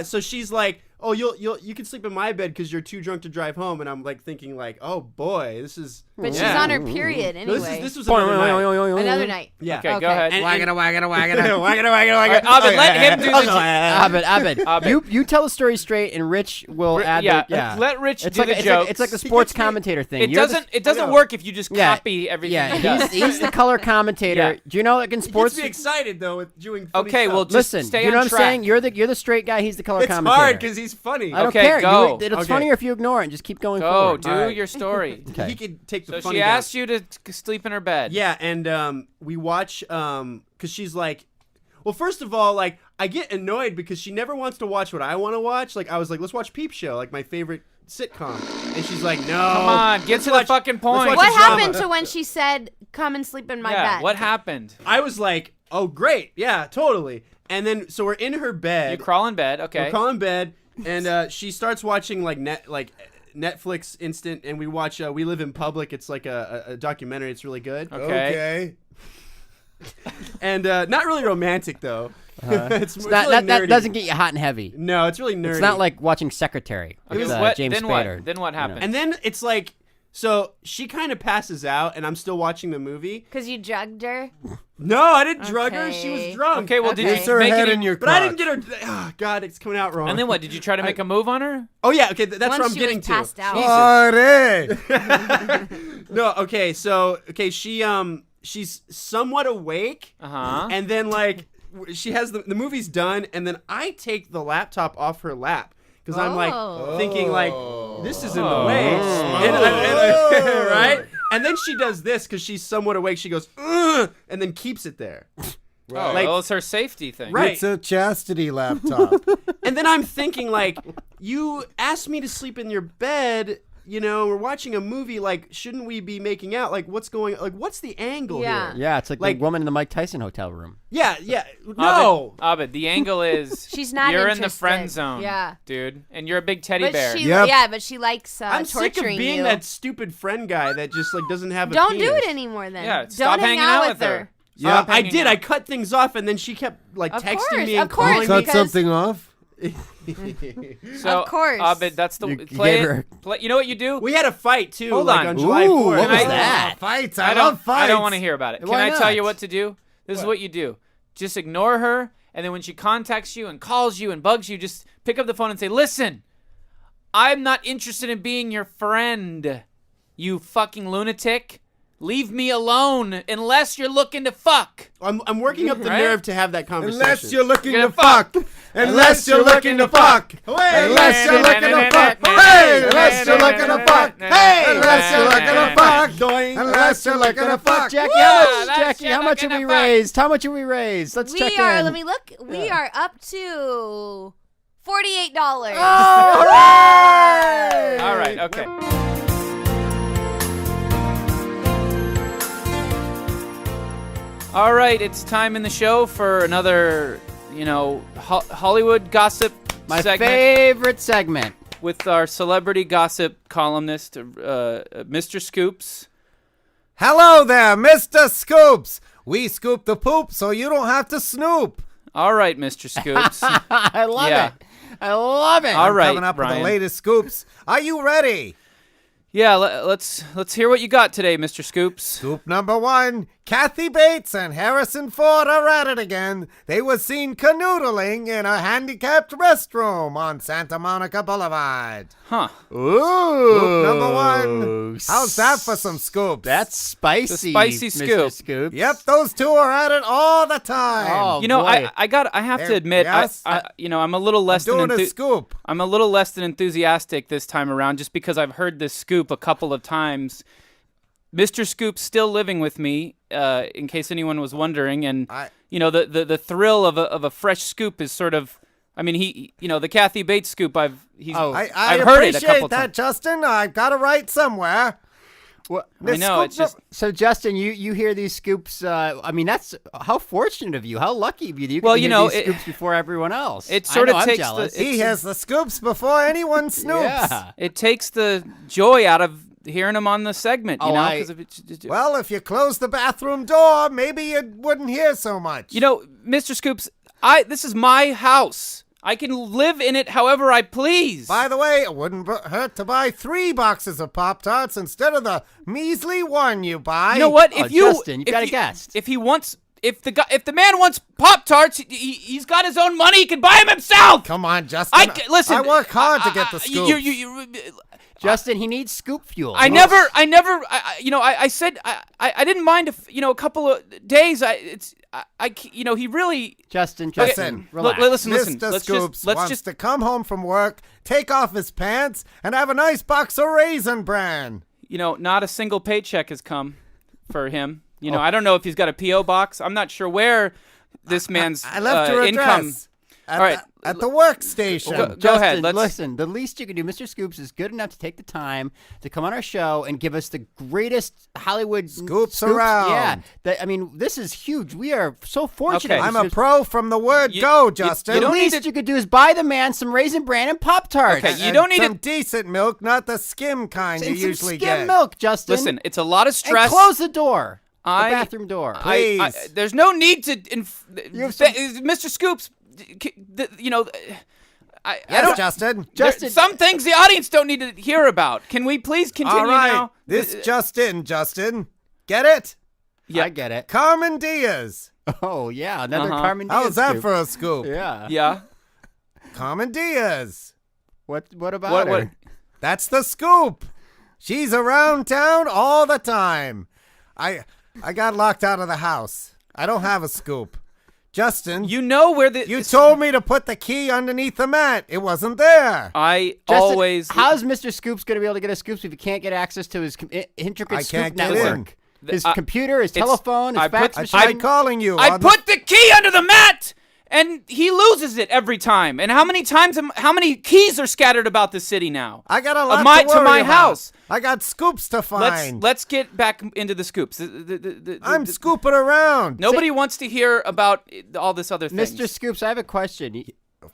So she's like, "Oh, you can sleep in my bed because you're too drunk to drive home." And I'm like thinking, like, "Oh boy, this is." But she's yeah. on her period No, anyway. this was another night. Another night. Yeah. Okay, go Okay. ahead. And- Wagga wagga wagga. Alright, Abed, let him do the. Abed, Abed. you tell the story straight, and Rich will add. Yeah, let Rich It's do like the jokes. it's like the sports commentator thing. It You're the- doesn't. It doesn't know. work if you just Yeah. copy everything. Yeah, he does. he's the color commentator. Yeah. Do you know like in It gets sports? me excited though with doing. Funny Okay, stuff. well, just Listen, stay do you know on what I'm track. saying? You're the straight guy. He's the color it's commentator. hard because he's funny. I don't Okay, care. go. It's Okay. funnier if you ignore it and just keep going Go, forward. do Alright. your story. Okay. He could take the So funny. she down. asked you to sleep in her bed. Yeah, and we watch because she's like, well, first of all, like I get annoyed because she never wants to watch what I want to watch. Like I was like, let's watch Peep Show, like my favorite sitcom, and she's like, no, Come on, get let's to watch- the fucking let's point. watch What a drama. happened to when she said, "Come and sleep in my Yeah, bed"? what happened? I was like, oh great, yeah, totally. And then so we're in her bed. You crawl in bed, okay. We're calling bed, and she starts watching like Netflix instant, and we watch We Live in Public. It's like a documentary. It's really good. Okay. And not really romantic though. It's It's really not, that nerdy. doesn't get you hot and heavy. No, it's really nerdy. It's not like watching Secretary Okay, with what- James then Spader. what? Then what happened? And then it's like, so she kind of passes out, and I'm still watching the movie. Because you drugged her. No, I didn't drug her. She Okay. was drunk. Okay, well, Okay. did Use you her make head any? in your But I crotch. didn't get her. Oh, God, it's coming out wrong. And then what? Did you try to make a move on her? Oh yeah, okay, that's Once what I'm she getting was to. passed out. Party. No, okay, so she she's somewhat awake, and then like she has the movie's done, and then I take the laptop off her lap because I'm like thinking like this is in the way, right? And then she does this because she's somewhat awake. She goes, ugh, and then keeps it there. Right. Like, well, it's her safety thing. Right. It's a chastity laptop. And then I'm thinking, like, you asked me to sleep in your bed. You know, we're watching a movie. Like, shouldn't we be making out? Like, what's the angle here? Yeah, it's like the woman in the Mike Tyson hotel room. Yeah. No. Abed, the angle is she's not you're interested. in the friend zone. Yeah. Dude. And you're a big teddy But bear. but she likes I'm torturing sick of being you. that stupid friend guy that just like doesn't have a Don't penis. do it anymore then. Yeah, Don't stop hang hanging out with her. her. Yeah, I did. I cut things off, and then she kept like Of texting course, me of and course, calling Cut me. because- something off. So, Of course. Abed, that's the You play. gave her- Play. You know what you do? We had a fight too. Hold like on. July Ooh, 4th. what was I- that? Fights. I love fights. I don't want to hear about it. Can Why I tell you not? what to do? This is what you do. Just ignore her, and then when she contacts you and calls you and bugs you, just pick up the phone and say, "Listen, I'm not interested in being your friend, you fucking lunatic. Leave me alone unless you're looking to fuck." I'm working up the Right? nerve to have that conversation. Unless you're looking You're to gonna fuck. Unless you're looking to fuck. Unless you're looking to fuck. Hey, unless you're looking to fuck. Hey, unless you're looking to fuck. Unless you're looking to fuck. Jackie, how much have we raised? How much have we raised? Let's check in. Let me look. We are up to $48. All right. All right, okay. All right, it's time in the show for another, Hollywood gossip My segment favorite segment. with our celebrity gossip columnist, Mr. Scoops. Hello there, Mr. Scoops. We scoop the poop so you don't have to snoop. All right, Mr. Scoops. I love Yeah. it. I love it. All right, Coming up with Brian. the latest scoops. Are you ready? Yeah, let's hear what you got today, Mr. Scoops. Scoop number 1. Kathy Bates and Harrison Ford are at it again. They were seen canoodling in a handicapped restroom on Santa Monica Boulevard. Huh. Ooh. Scoop number 1. How's that for some scoops? That's spicy. spicy Mr. scoop. Scoops. Yep, those two are at it all the time. Oh, You know, boy. I have to admit, Yes? I'm a little less Doing than a scoop. I'm a little less than enthusiastic this time around, just because I've heard this scoop a couple of times. Mr. Scoop's still living with me, in case anyone was wondering, and the thrill of a fresh scoop is sort of, I mean, the Kathy Bates scoop. I've I heard it a appreciate couple that, times. Justin. I've got to write somewhere. I know, it's just So Justin, you hear these scoops? I mean, that's how fortunate of you, how lucky of you that you Well, can you hear know, these it- scoops before everyone else. it I sort know, of I'm takes jealous. He has the scoops before anyone snoops. Yeah. it takes the joy out of hearing him on the segment. You Oh, know, I- 'cause if it's, Well, if you close the bathroom door, maybe you wouldn't hear so much. Mr. Scoops, this is my house. I can live in it however I please. By the way, it wouldn't hurt to buy 3 boxes of Pop-Tarts instead of the measly one you buy. You know what? Oh, Justin, you've got a guest. If the man wants Pop-Tarts, he's got his own money. He can buy them himself. Come on, Justin. Listen. I work hard to get the scoops. Justin, he needs scoop fuel. I said I didn't mind if a couple of days. He really. Justin, Listen, relax. Listen. Mr. Let's Scoops let's wants to come home from work, take off his pants, and have a nice box of Raisin Bran. Not a single paycheck has come for him. I don't know if he's got a P.O. box. I'm not sure where this man's I left your income. address at, All right. at the workstation. Go Justin, ahead. Listen, the least you can do, Mr. Scoops is good enough to take the time to come on our show and give us the greatest Hollywood Scoops around. Yeah, this is huge. We are so fortunate. Okay. I'm a pro from the word go, Justin. you The don't need least you could do is buy the man some Raisin Bran and Pop-Tarts. Okay, you And don't need some to decent milk, not the skim kind you and some usually skim get. milk, Justin. listen. It's a lot of and stress. close the door. The I- bathroom door. Please. There's no need to. have some- Mr. Scoops, I Yes, don't. Justin. Justin, Some things the audience don't need to hear about. Can we please continue All right. now? This Justin. Get it? Yeah. I get it. Carmen Diaz. Oh yeah, another Uh-huh. Carmen Diaz How's that scoop. for a scoop? Yeah. Yeah. Carmen Diaz. What about What- her? That's the scoop. She's around town all the time. I got locked out of the house. I don't have a scoop. Justin, You know where the you told me to put the key underneath the mat. It wasn't there. I Justin, always. How's Mr. Scoops going to be able to get his scoops if he can't get access to his intricate I scoop can't get network? His computer, his telephone, his I fax put- machine. I tried calling you. I on the- put the key under the mat, and he loses it every time. And how many keys are scattered about the city now? I got a lot to worry my about. house. I got scoops to find. Let's get back into the scoops. I'm scooping around. Nobody wants to hear about all this other things. Mr. Scoops, I have a question.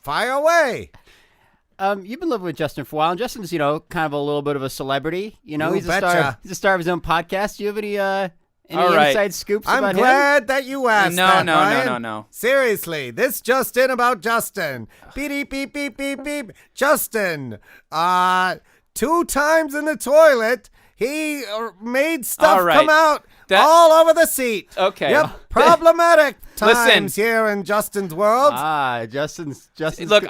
Fire away. You've been living with Justin for a while, and Justin's, kind of a little bit of a celebrity. You He's a star. betcha. He's a star of his own podcast. Do you have any All right. inside scoops I'm about him? glad that you asked that, Ryan. No. Seriously, this Justin about Justin. Beep, beep, beep, beep, beep. Justin, 2 times in the toilet, he made stuff All right. come out That- all over the seat. Okay. Yep, problematic Listen. times here in Justin's world. Justin's. Look,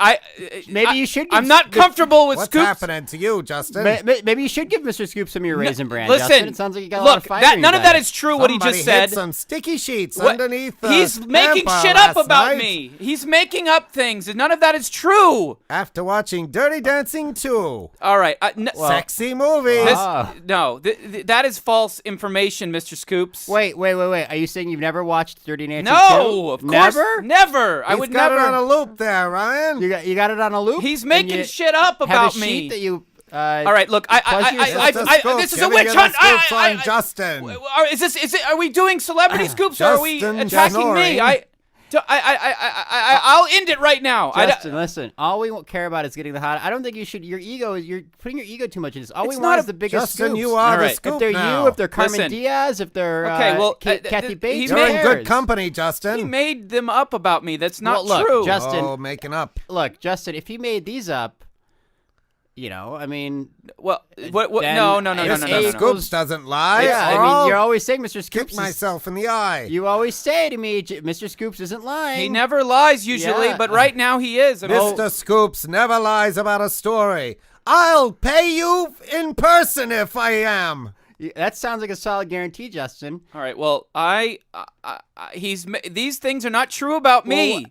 Maybe you should. I'm not comfortable with What's scoops. happening to you, Justin? Maybe you should give Mr. Scoops some of your raisin bran. Listen, Justin. It sounds like you got a lot of fire. in none you of that guys. is true. What he Somebody just hid said. some sticky sheets What- underneath the He's making hamper shit up last about night me. He's making up things, and none of that is true. after watching Dirty Dancing 2. All right. Sexy movie. No, that is false information, Mr. Scoops. Wait. Are you saying you've never watched Dirty Dancing? No, of course, Never. never. I He's would got never. it on a loop there, Ryan. You got it on a loop. He's and making you shit up have about a me. sheet that you. All right, look, Mr. this is a Scoop, witch give me hunt. the scoops on Justin. Are we doing celebrity scoops or are we Justin attacking me? Schnorring. I'll end it right now. Justin, listen. All we won't care about is getting the hot. I don't think you should. Your ego. You're putting your ego too much in this. All we It's want not is a- the biggest Justin, scoops. you are All the right. scoop If they're now. you, if they're Carmen Listen. Diaz, if they're Okay, well, Kathy Bates, he's who You're in good cares? company, He Justin. made them up about me. That's not Well, look, true. Justin. Oh, making up. Look, Justin, if he made these up, I mean, Well, what? Then No. Mr. Scoops doesn't lie. yeah, or I mean, I'll you're always saying Mr. kick Scoops. myself in the eye. You always say to me, Mr. Scoops isn't lying. He never lies usually, Yeah. but right now he is. I mean, Mr. Scoops never lies about a story. I'll pay you in person if I am. That sounds like a solid guarantee, Justin. All right. Well, these things are not true about me. Well,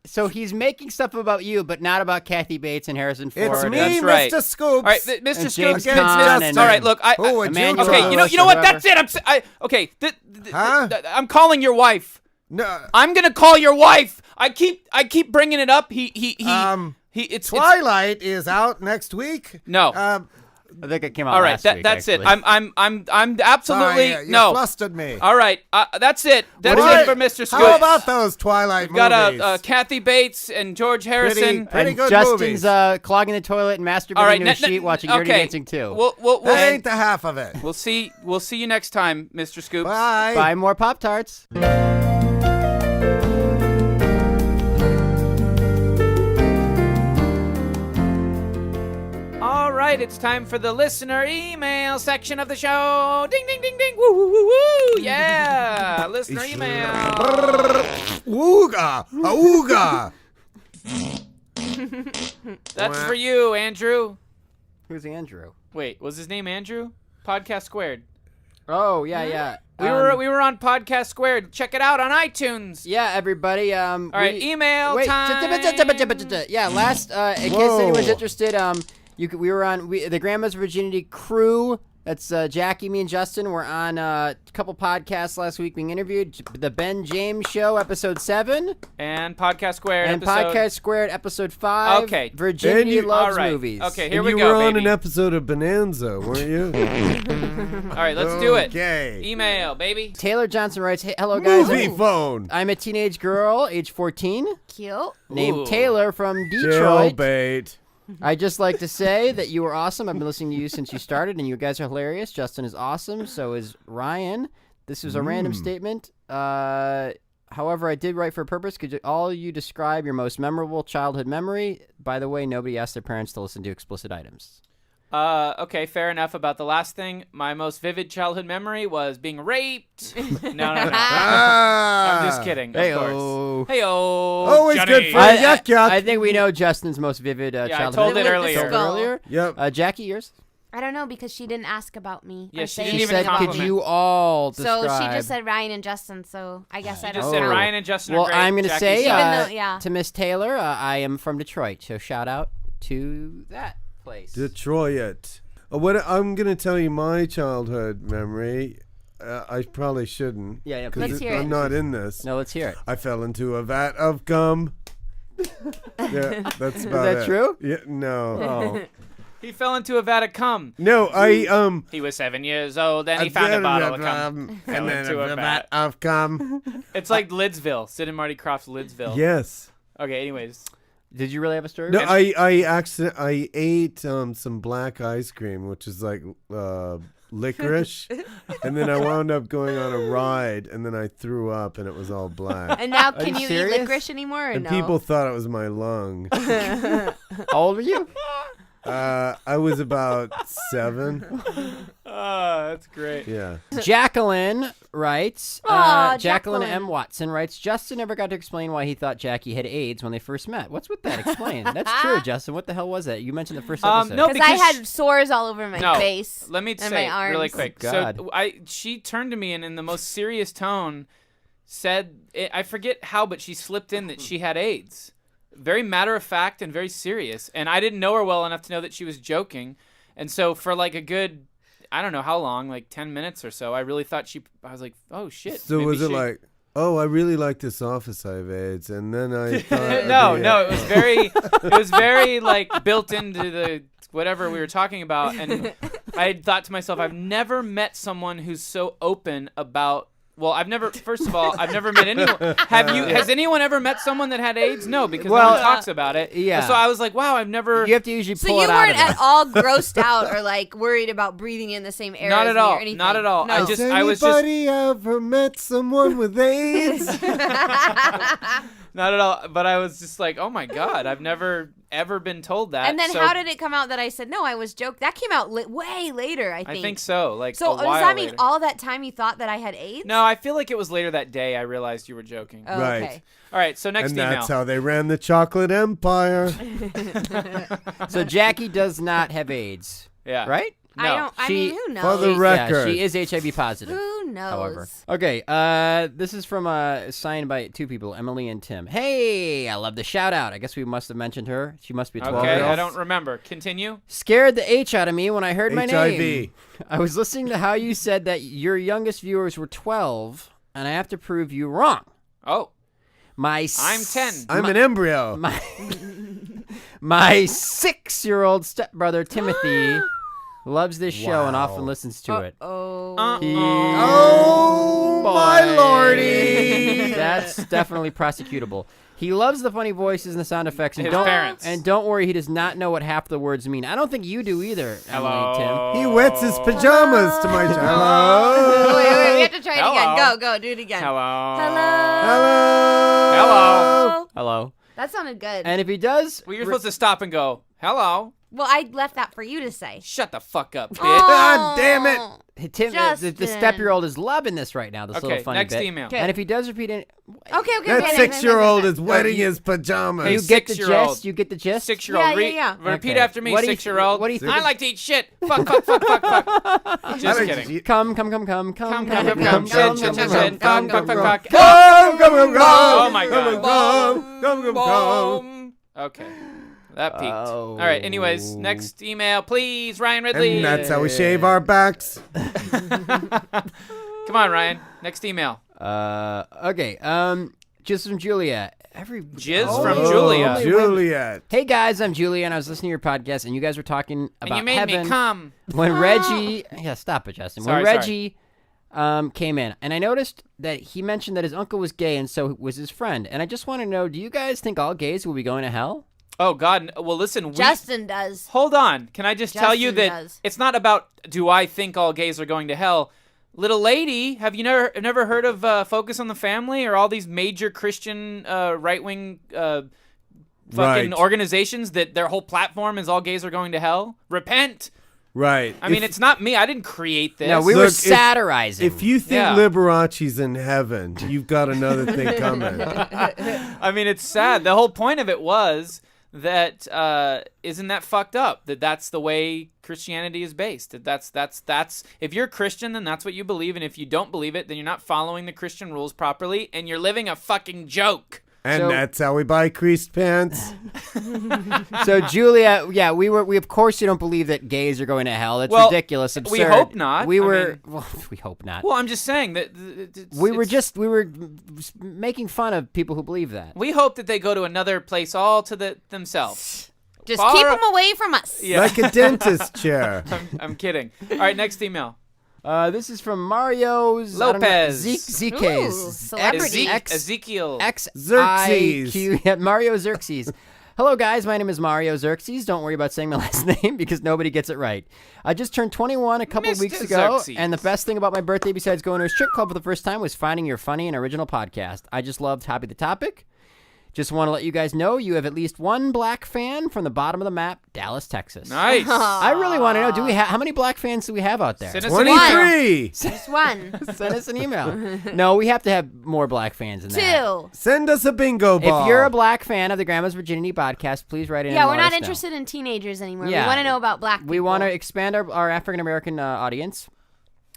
so he's making stuff about you, but not about Kathy Bates and Harrison Ford. It's me, That's Mr. right. Scoops. All right, Mr. And Scoops. James Against Caan Justin. and All right, look, Who would you Emmanuel Okay, choose? you know what? whoever. That's it. Okay. Huh? I'm calling your wife. No, I'm gonna call your wife. I keep bringing it up. It's Twilight is out next week. No. I think it came out all right. last week, That's it. actually. I'm absolutely Sorry, you no. flustered me. All right. That's it. That's What? it for Mr. Scoops. How about those Twilight We've got movies? Kathy Bates and George Harrison. Pretty And good Justin's movies. clogging the toilet and masturbating All right, to a sheet watching Dirty okay. Dancing 2. That ain't the half of it. We'll see you next time, Mr. Scoops. Bye. Buy more Pop-Tarts. All right, it's time for the listener email section of the show. Ding, ding, ding, ding. Woo, woo, woo, woo. Yeah, listener email. Ooga, ooga. That's for you, Andrew. Who's Andrew? Wait, was his name Andrew? Podcast Squared. Oh, yeah. We were on Podcast Squared. Check it out on iTunes. Yeah, everybody. All right, email wait, time. Yeah, last in case Whoa. anyone's interested, we were on the Grandma's Virginity crew. That's Jackie, me, and Justin. We're on a couple podcasts last week being interviewed. The Ben James Show, episode 7. And Podcast Squared And episode. Podcast Squared, episode 5. Okay. Virginity And Loves all right. Movies. Okay, here And we you go, were on baby. an episode of Bonanza, weren't you? All right, let's do it. Okay. Email, baby. Taylor Johnson writes, hey, hello, guys. Movie phone. I'm a teenage girl, age 14, Cute. named Ooh. Taylor from Detroit. Jailbait. I'd just like to say that you were awesome. I've been listening to you since you started, and you guys are hilarious. Justin is awesome. So is Ryan. This was a random statement. However, I did write for a purpose. Could all you describe your most memorable childhood memory? By the way, nobody asked their parents to listen to explicit items. Okay, fair enough about the last thing. My most vivid childhood memory was being raped. No. I'm just kidding. Of course. Hey-o. Always Johnny. good for a yuck yuck. I think we know Justin's most vivid childhood I told it memory. earlier. Told it earlier. Yep. Jackie, yours? I don't know because she didn't ask about me. Yeah, or she say didn't She even anything said, about could me. you all describe? So she just said Ryan and Justin. So I guess I don't Just said count. Ryan and Justin Well, are great. I'm going to Jackie's say Even though- yeah. to Miss Taylor, I am from Detroit, so shout out to that place. Detroit. What I'm gonna tell you my childhood memory. I probably shouldn't. Yeah, Because Let's hear I'm it. not in this. No, let's hear it. I fell into a vat of gum. Yeah, that's about it. that true? Yeah, no. Oh. He fell into a vat of cum. No, I He was 7 years old, and he found a bottle of cum. and Fell then into a a vat. vat of gum. It's like Lidsville. Sid and Marty Krofft's Lidsville. Yes. Okay, anyways. Did you really have a story? No, I ate some black ice cream, which is like licorice, and then I wound up going on a ride, and then I threw up, and it was all black. And now, Are can you you serious? eat licorice anymore or And no? people thought it was my lung. How old were you? I was about 7. Oh, that's great. Yeah. Jacqueline writes, Aw, Jacqueline Jacqueline. M. Watson writes, Justin never got to explain why he thought Jackie had AIDS when they first met. What's with that? Explain. That's true, Justin. What the hell was that? You mentioned the first episode. No, Because I because had sores all over my No, face. let me and say my really arms. quick. God. So she turned to me and in the most serious tone said, I forget how, but she slipped in that she had AIDS. Very matter of fact and very serious. And I didn't know her well enough to know that she was joking. And so for like a good, I don't know how long, like 10 minutes or so, I really thought I was like, oh shit. So maybe was it she- like, oh, I really like this office I have AIDS, and then I thought, no, it was very like built into the whatever we were talking about, and I thought to myself, I've never met someone who's so open about. Well, first of all, I've never met anyone. Has anyone ever met someone that had AIDS? No, because no Well, one talks about it. yeah. And so I was like, wow, I've never. You have to usually So pull you it out of weren't them. at all grossed out or like worried about breathing in the same air Not as at me all. or anything? Not at all. No. I Has just- was just- anybody ever met someone with AIDS? Not at all. But I was just like, oh my God, I've never ever been told that. And then So how did it come out that I said no? I was joking. That came out way later. I think. I think so. Like So a does while that mean later. all that time you thought that I had AIDS? No, I feel like it was later that day I realized you were joking. Oh, Right. Okay. All right, so next And email. that's how they ran the chocolate empire. So Jackie does not have AIDS, Yeah. right? No. I don't. I She- mean, who knows? For the record. Yeah, she is HIV positive. Who knows? However. Okay, this is from signed by 2 people, Emily and Tim. Hey, I love the shout out. I guess we must have mentioned her. She must be 12. Okay, year I old. don't remember. Continue. Scared the H out of me when I heard my HIV. name. I was listening to how you said that your youngest viewers were 12, and I have to prove you wrong. Oh, I'm I'm 10. I'm an embryo. My 6-year-old stepbrother Timothy loves this show and Wow. often listens to it. Oh. He- Oh, my Boy. lordy. That's definitely prosecutable. He loves the funny voices and the sound effects, and His don't parents. and don't worry, he does not know what half the words mean. I don't think you do either, Emily, Tim. He wets his pajamas to my Hello. Wait, we have to try it Hello. again. Go, do it again. Hello. Hello. Hello. Hello. That sounded good. And if he does, Well, you're supposed to stop and go, hello. Well, I left that for you to say. Shut the fuck up, bitch. God damn it. Tim, the Justin. step-year-old is loving this right now. This Okay, little funny next bit. email. And if he does repeat it, Okay. That okay, 6-year-old okay. is wetting his pajamas. Hey, you get the 6-year-old. gist. You get the gist. 6-year-old. Yeah. Repeat Okay. after me, What do you- 6-year-old. what do you think? I like to eat shit. Fuck, fuck, fuck, fuck, fuck. Just How did kidding. you- Come. Come, come, come, come, shit, shit, come, shit, shit, shit. Fuck, fuck, fuck, fuck. Come, Oh my God. come. Boom. Okay. That peaked. Oh. All right. Anyways, next email, please, Ryan Ridley. And that's how we shave our backs. Come on, Ryan. Next email. Okay. Just from Julia. Jizz from Oh, Julia. Juliet. Hey guys, I'm Julia, and I was listening to your podcast, and you guys were talking And about you made heaven me come. when Reggie. Yeah, stop it, Justin. Sorry, when Reggie came in, and I noticed that he mentioned that his uncle was gay, and so was his friend. And I just want to know: do you guys think all gays will be going to hell? Oh, God. Well, listen. Justin does. Hold on. Can I just tell you Justin that does. it's not about do I think all gays are going to hell? Little lady, have you never heard of Focus on the Family or all these major Christian right-wing fucking Right. organizations that their whole platform is all gays are going to hell? Repent. Right. I mean, it's not me. I didn't create this. No, we Look, were if- satirizing. If you think Yeah. Liberace's in heaven, you've got another thing coming. I mean, it's sad. The whole point of it was that isn't that fucked up? That's the way Christianity is based. That's if you're a Christian, then that's what you believe, and if you don't believe it, then you're not following the Christian rules properly, and you're living a fucking joke. And that's how we buy creased pants. So Julia, we of course you don't believe that gays are going to hell. That's ridiculous, absurd. We hope not. We mean, hope not. Well, I'm just saying that we were making fun of people who believe that. We hope that they go to another place all to themselves. Just keep them away from us. Yeah. Like a dentist chair. I'm kidding. All right, next email. This is from Mario Lopez. Zekes. Celebrity. Ezekiel. Xerxes. Mario Xerxes. Hello, guys. My name is Mario Xerxes. Don't worry about saying my last name because nobody gets it right. I just turned 21 a couple of weeks ago, Xerxes. and the best thing about my birthday besides going to a strip club for the first time was finding your funny and original podcast. I just loved Happy the Topic. Just want to let you guys know you have at least one black fan from the bottom of the map, Dallas, Texas. Nice. I really want to know, how many black fans do we have out there? Send us an 23. Just one. Send us an email. No, we have to have more black fans than that. 2. Send us a bingo ball. If you're a black fan of the Grandma's Virginity podcast, please write in. Yeah, and we're let not us know. interested in teenagers anymore. Yeah. We want to know about black people. We want to expand our African American audience,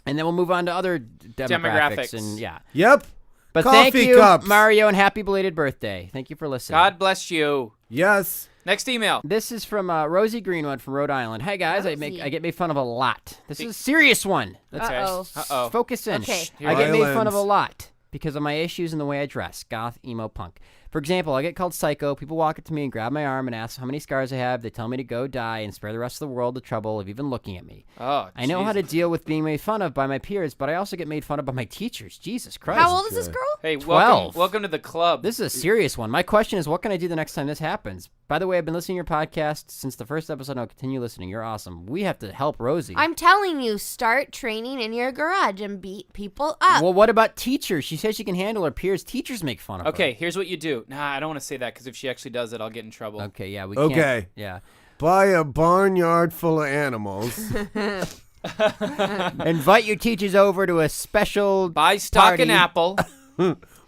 and then we'll move on to other demographics. And yeah. Yep. But Coffee thank you, cups. Mario, and happy belated birthday. Thank you for listening. God bless you. Yes. Next email. This is from Rosie Greenwood from Rhode Island. Hey guys, I get made fun of a lot. This is a serious one. Let's Uh-oh. focus in. Okay. I get made fun Violence. of a lot because of my issues in the way I dress, goth, emo, punk. For example, I get called psycho. People walk up to me and grab my arm and ask how many scars I have. They tell me to go die and spare the rest of the world the trouble of even looking at me. Oh, I know how to Jesus. deal with being made fun of by my peers, but I also get made fun of by my teachers. Jesus Christ. How old is this girl? Hey, 12. welcome to the club. This is a serious one. My question is, what can I do the next time this happens? By the way, I've been listening to your podcast since the first episode, and I'll continue listening. You're awesome. We have to help Rosie. I'm telling you, start training in your garage and beat people up. Well, what about teachers? She says she can handle her peers. Teachers make fun of her. Okay, here's what you do. Nah, I don't want to say that because if she actually does it, I'll get in trouble. Okay, yeah, we Okay. can't. Yeah. Buy a barnyard full of animals. Invite your teachers over to a special Buy stock party. in Apple.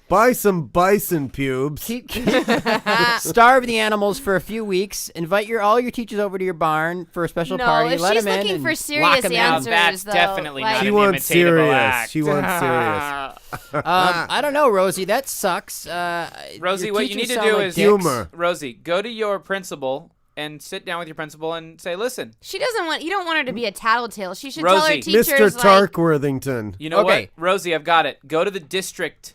Buy some bison pubes. Starve the animals for a few weeks. Invite all your teachers over to your barn for a special No, party. if Let she's them in looking and for lock serious 'em in. answers, That's though, definitely like- not She an wants imitatable serious. act. She wants serious. I don't know, Rosie. That sucks. Rosie, your what you need teachers to sound do like is dicks. Humor. Rosie, go to your principal and sit down with your principal and say, listen, She doesn't want. You don't want her to be a tattletale. She should tell her Rosie. teachers Mr. like, Tarkworthington. you know Okay. what? Rosie, I've got it. Go to the district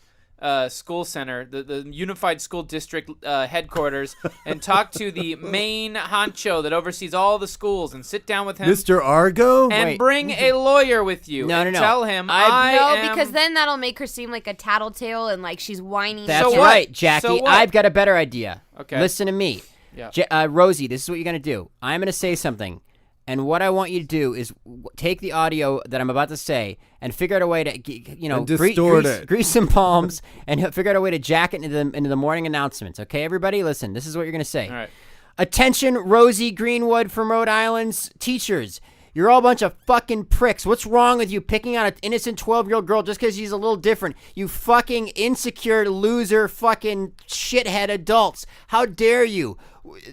school center, the Unified School District headquarters, and talk to the main honcho that oversees all the schools and sit down with him. Mr. Argo? And Wait. bring a lawyer with you. No, and no. Tell him no, am... because then that'll make her seem like a tattletale and like she's whining. That's So against- what? right, Jackie. So what? I've got a better idea. Okay. Listen to me. Yeah. Rosie, this is what you're going to do. I'm going to say something. And what I want you to do is take the audio that I'm about to say and figure out a way to, And distort it. grease some palms and figure out a way to jack it into the morning announcements. Okay, everybody? Listen, this is what you're going to say. All right. Attention, Rosie Greenwood from Rhode Island's teachers. You're all a bunch of fucking pricks. What's wrong with you picking on an innocent 12-year-old girl just because she's a little different? You fucking insecure, loser, fucking shithead adults. How dare you?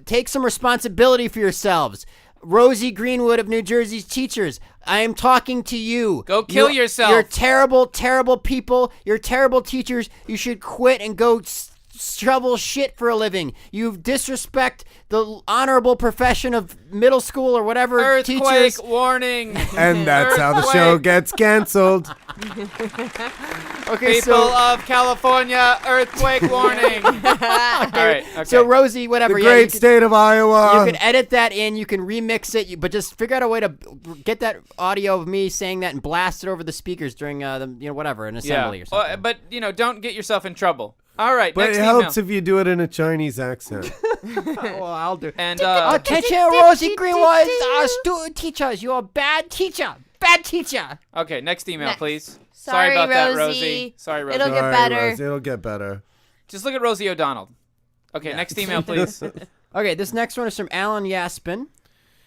Take some responsibility for yourselves. Rosie Greenwood of New Jersey's teachers, I am talking to you. Go kill yourself. You're terrible, terrible people. You're terrible teachers. You should quit and go shovel shit for a living. You disrespect the honorable profession of middle school or whatever Earthquake teachers. warning. And that's how the show gets canceled. Okay, People of California, earthquake warning. All right. Okay. So Rosie, whatever. The yeah, great you can- state of Iowa. You can edit that in. You can remix it. But just figure out a way to get that audio of me saying that and blast it over the speakers during whatever, an assembly or something. But don't get yourself in trouble. All right. But next it email. helps if you do it in a Chinese accent. Well, I'll do. And Attention, Rosie Greenwood, student teachers. You're a bad teacher. Bad teacher. okay, next email, Next. please. Sorry, about that, Rosie. Rosie. Sorry, Rosie. It'll get Sorry, better. Rosie, it'll get better. Just look at Rosie O'Donnell. Okay, next email, please. Okay, this next one is from Alan Yaspin.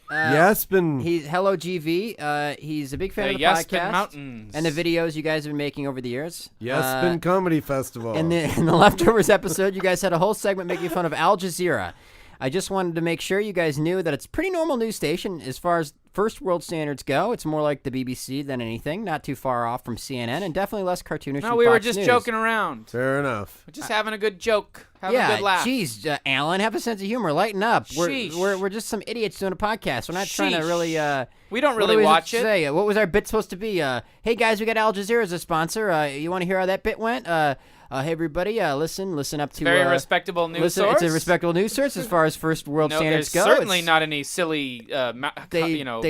Yaspin. He's hello GV. He's a big fan The of the Yaspin podcast Mountains. and the videos you guys have been making over the years. Yaspin Comedy Festival. In the Leftovers episode, you guys had a whole segment making fun of Al Jazeera. I just wanted to make sure you guys knew that it's a pretty normal news station as far as first world standards go, it's more like the BBC than anything. Not too far off from CNN, and definitely less cartoonish. No, than we were Fox just News. joking around. Fair enough. We're just having a good joke. Having a good laugh. Geez, Alan, have a sense of humor. Lighten up. Sheesh. We're just some idiots doing a podcast. We're not trying to Sheesh. really. We don't what really do we watch it. say? What was our bit supposed to be? Hey guys, we got Al Jazeera as a sponsor. You want to hear how that bit went? Hey everybody, listen up to Very respectable news source. It's a respectable news source as far as first world No, standards there's go. certainly not any silly, They mouse,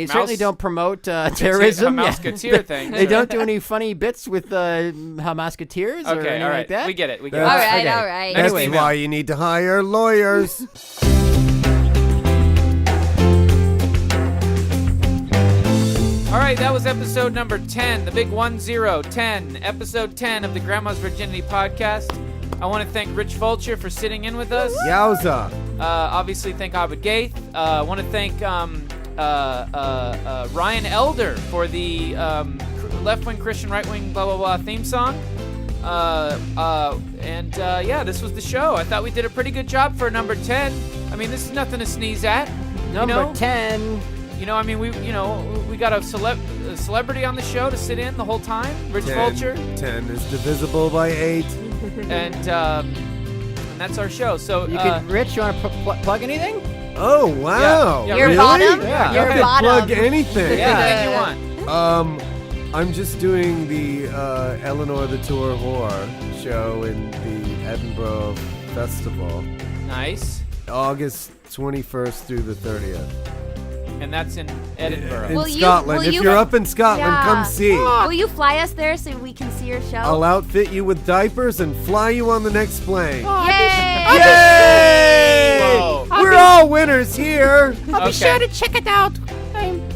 certainly don't promote terrorism. a Musketeer thing. They don't do any funny bits with Musketeers or Okay, anything all right. like that. We get it. We get That's- All it. right, Okay. all right. That's Anyway, why you need to hire lawyers. All right, that was episode number 10, the big 10, episode 10 of the Grandma's Virginity podcast. I want to thank Rich Fulcher for sitting in with us. Yowza. Obviously, thank Abed Gaith. I want to thank Ryan Elder for the left-wing, Christian, right-wing, blah, blah, blah theme song. Yeah, this was the show. I thought we did a pretty good job for number 10. I mean, this is nothing to sneeze at. Number 10. You know, I mean, we got a celebrity on the show to sit in the whole time, Rich 10, Fulcher, 10 is divisible by 8. and that's our show. So You could, Rich, you want to plug anything? Oh, wow. Yeah, Your really? bottom? Yeah. Your I could bottom. plug anything. anything you want. I'm just doing the Eleanor the Tour Whore show in the Edinburgh Festival, Nice, August 21st through the 30th. and that's in Edinburgh. In Will you- Scotland. will If you- you're up in Scotland, Yeah. come see. Will you fly us there so we can see your show? I'll outfit you with diapers and fly you on the next plane. Yay! Yay! Whoa. We're all winners here. I'll be sure to check it out.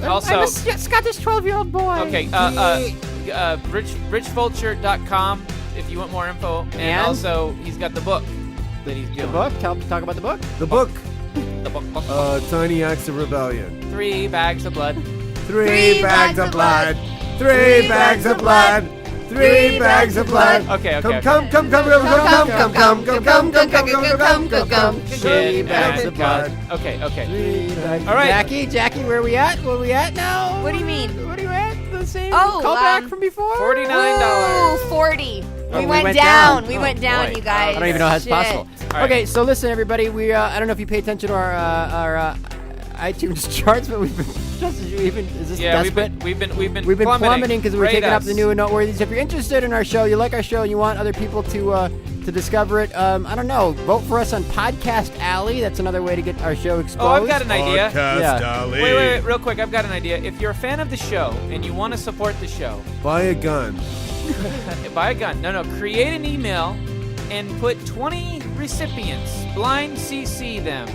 Also- Scottish 12-year-old boy. Okay, richfulcher.com if you want more info. And And? also, he's got the book that he's doing. The book? Talk about the book. The book, The book. Tiny Acts of Rebellion. 3 bags of blood. 3 bags of blood. 3 bags of blood. 3 bags of blood. Okay. Come. 3 bags of blood. Okay. 3 bags. All right. Jackie, where we at? Where we at now? What do you mean? What are you at? The same Oh, callback from before? $49. Ooh, 40. Oh, We went down. We went down, boy. you guys. I don't even know how it's Shit. possible. All right. Okay, so listen, everybody. We I don't know if you pay attention to our iTunes charts, but we've been is this Yeah, desperate? we've been We've been plummeting because we're Rate taking up us. the new and noteworthies. If you're interested in our show, you like our show, and you want other people to discover it, I don't know. Vote for us on Podcast Alley. That's another way to get our show exposed. Oh, I've got an idea. Yeah. Wait, real quick. I've got an idea. If you're a fan of the show and you want to support the show, Buy a gun. buy a gun. No. Create an email and put 20 recipients. Blind CC them.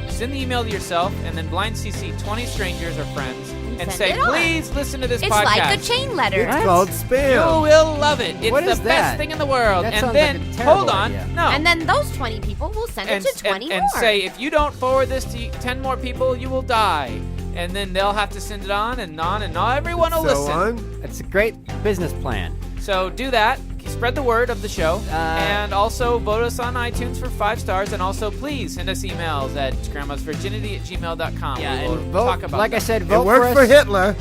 Send the email to yourself and then blind CC 20 strangers or friends and Send say, it on. please listen to this It's podcast. like a chain letter. It's called You spam. will love it. It's What the is best that? thing in the world. That and sounds then, like a terrible hold on. idea. No. And then those 20 people will send it to 20 and more. say, if you don't forward this to 10 more people, you will die. And then they'll have to send it on and on and on. Everyone will So listen. on. That's a great business plan. So do that. Spread the word of the show. And also vote us on iTunes for 5 stars. And also, please send us emails at grandmasvirginity@gmail.com. Yeah, we will and vote. talk about Like I them. said, It vote worked for for us. Hitler.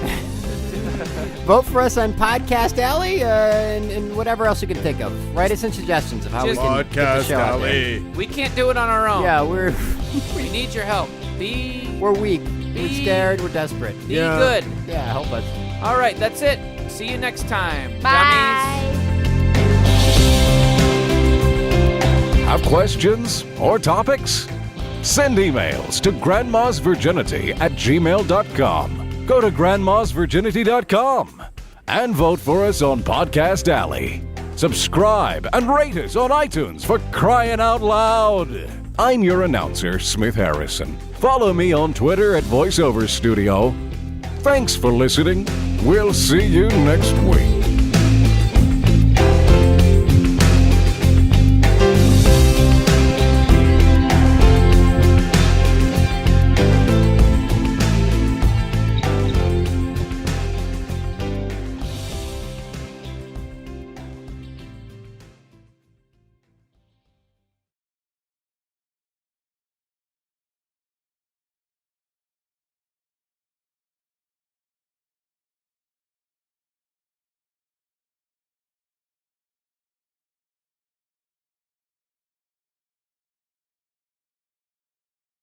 Vote for us on Podcast Alley and whatever else you can think of. Write us in suggestions of how we Just- can get the show out there. We can't do it on our own. Yeah, we're We need your help. Be weak. We're Be- scared. We're desperate. Yeah. good. Yeah, help us. All right, that's it. See you next time. Dummies. Bye. Have questions or topics? Send emails to grandmasvirginity@gmail.com. Go to grandmasvirginity.com and vote for us on Podcast Alley. Subscribe and rate us on iTunes for crying out loud. I'm your announcer, Smith Harrison. Follow me on Twitter at VoiceOver Studio. Thanks for listening. We'll see you next week.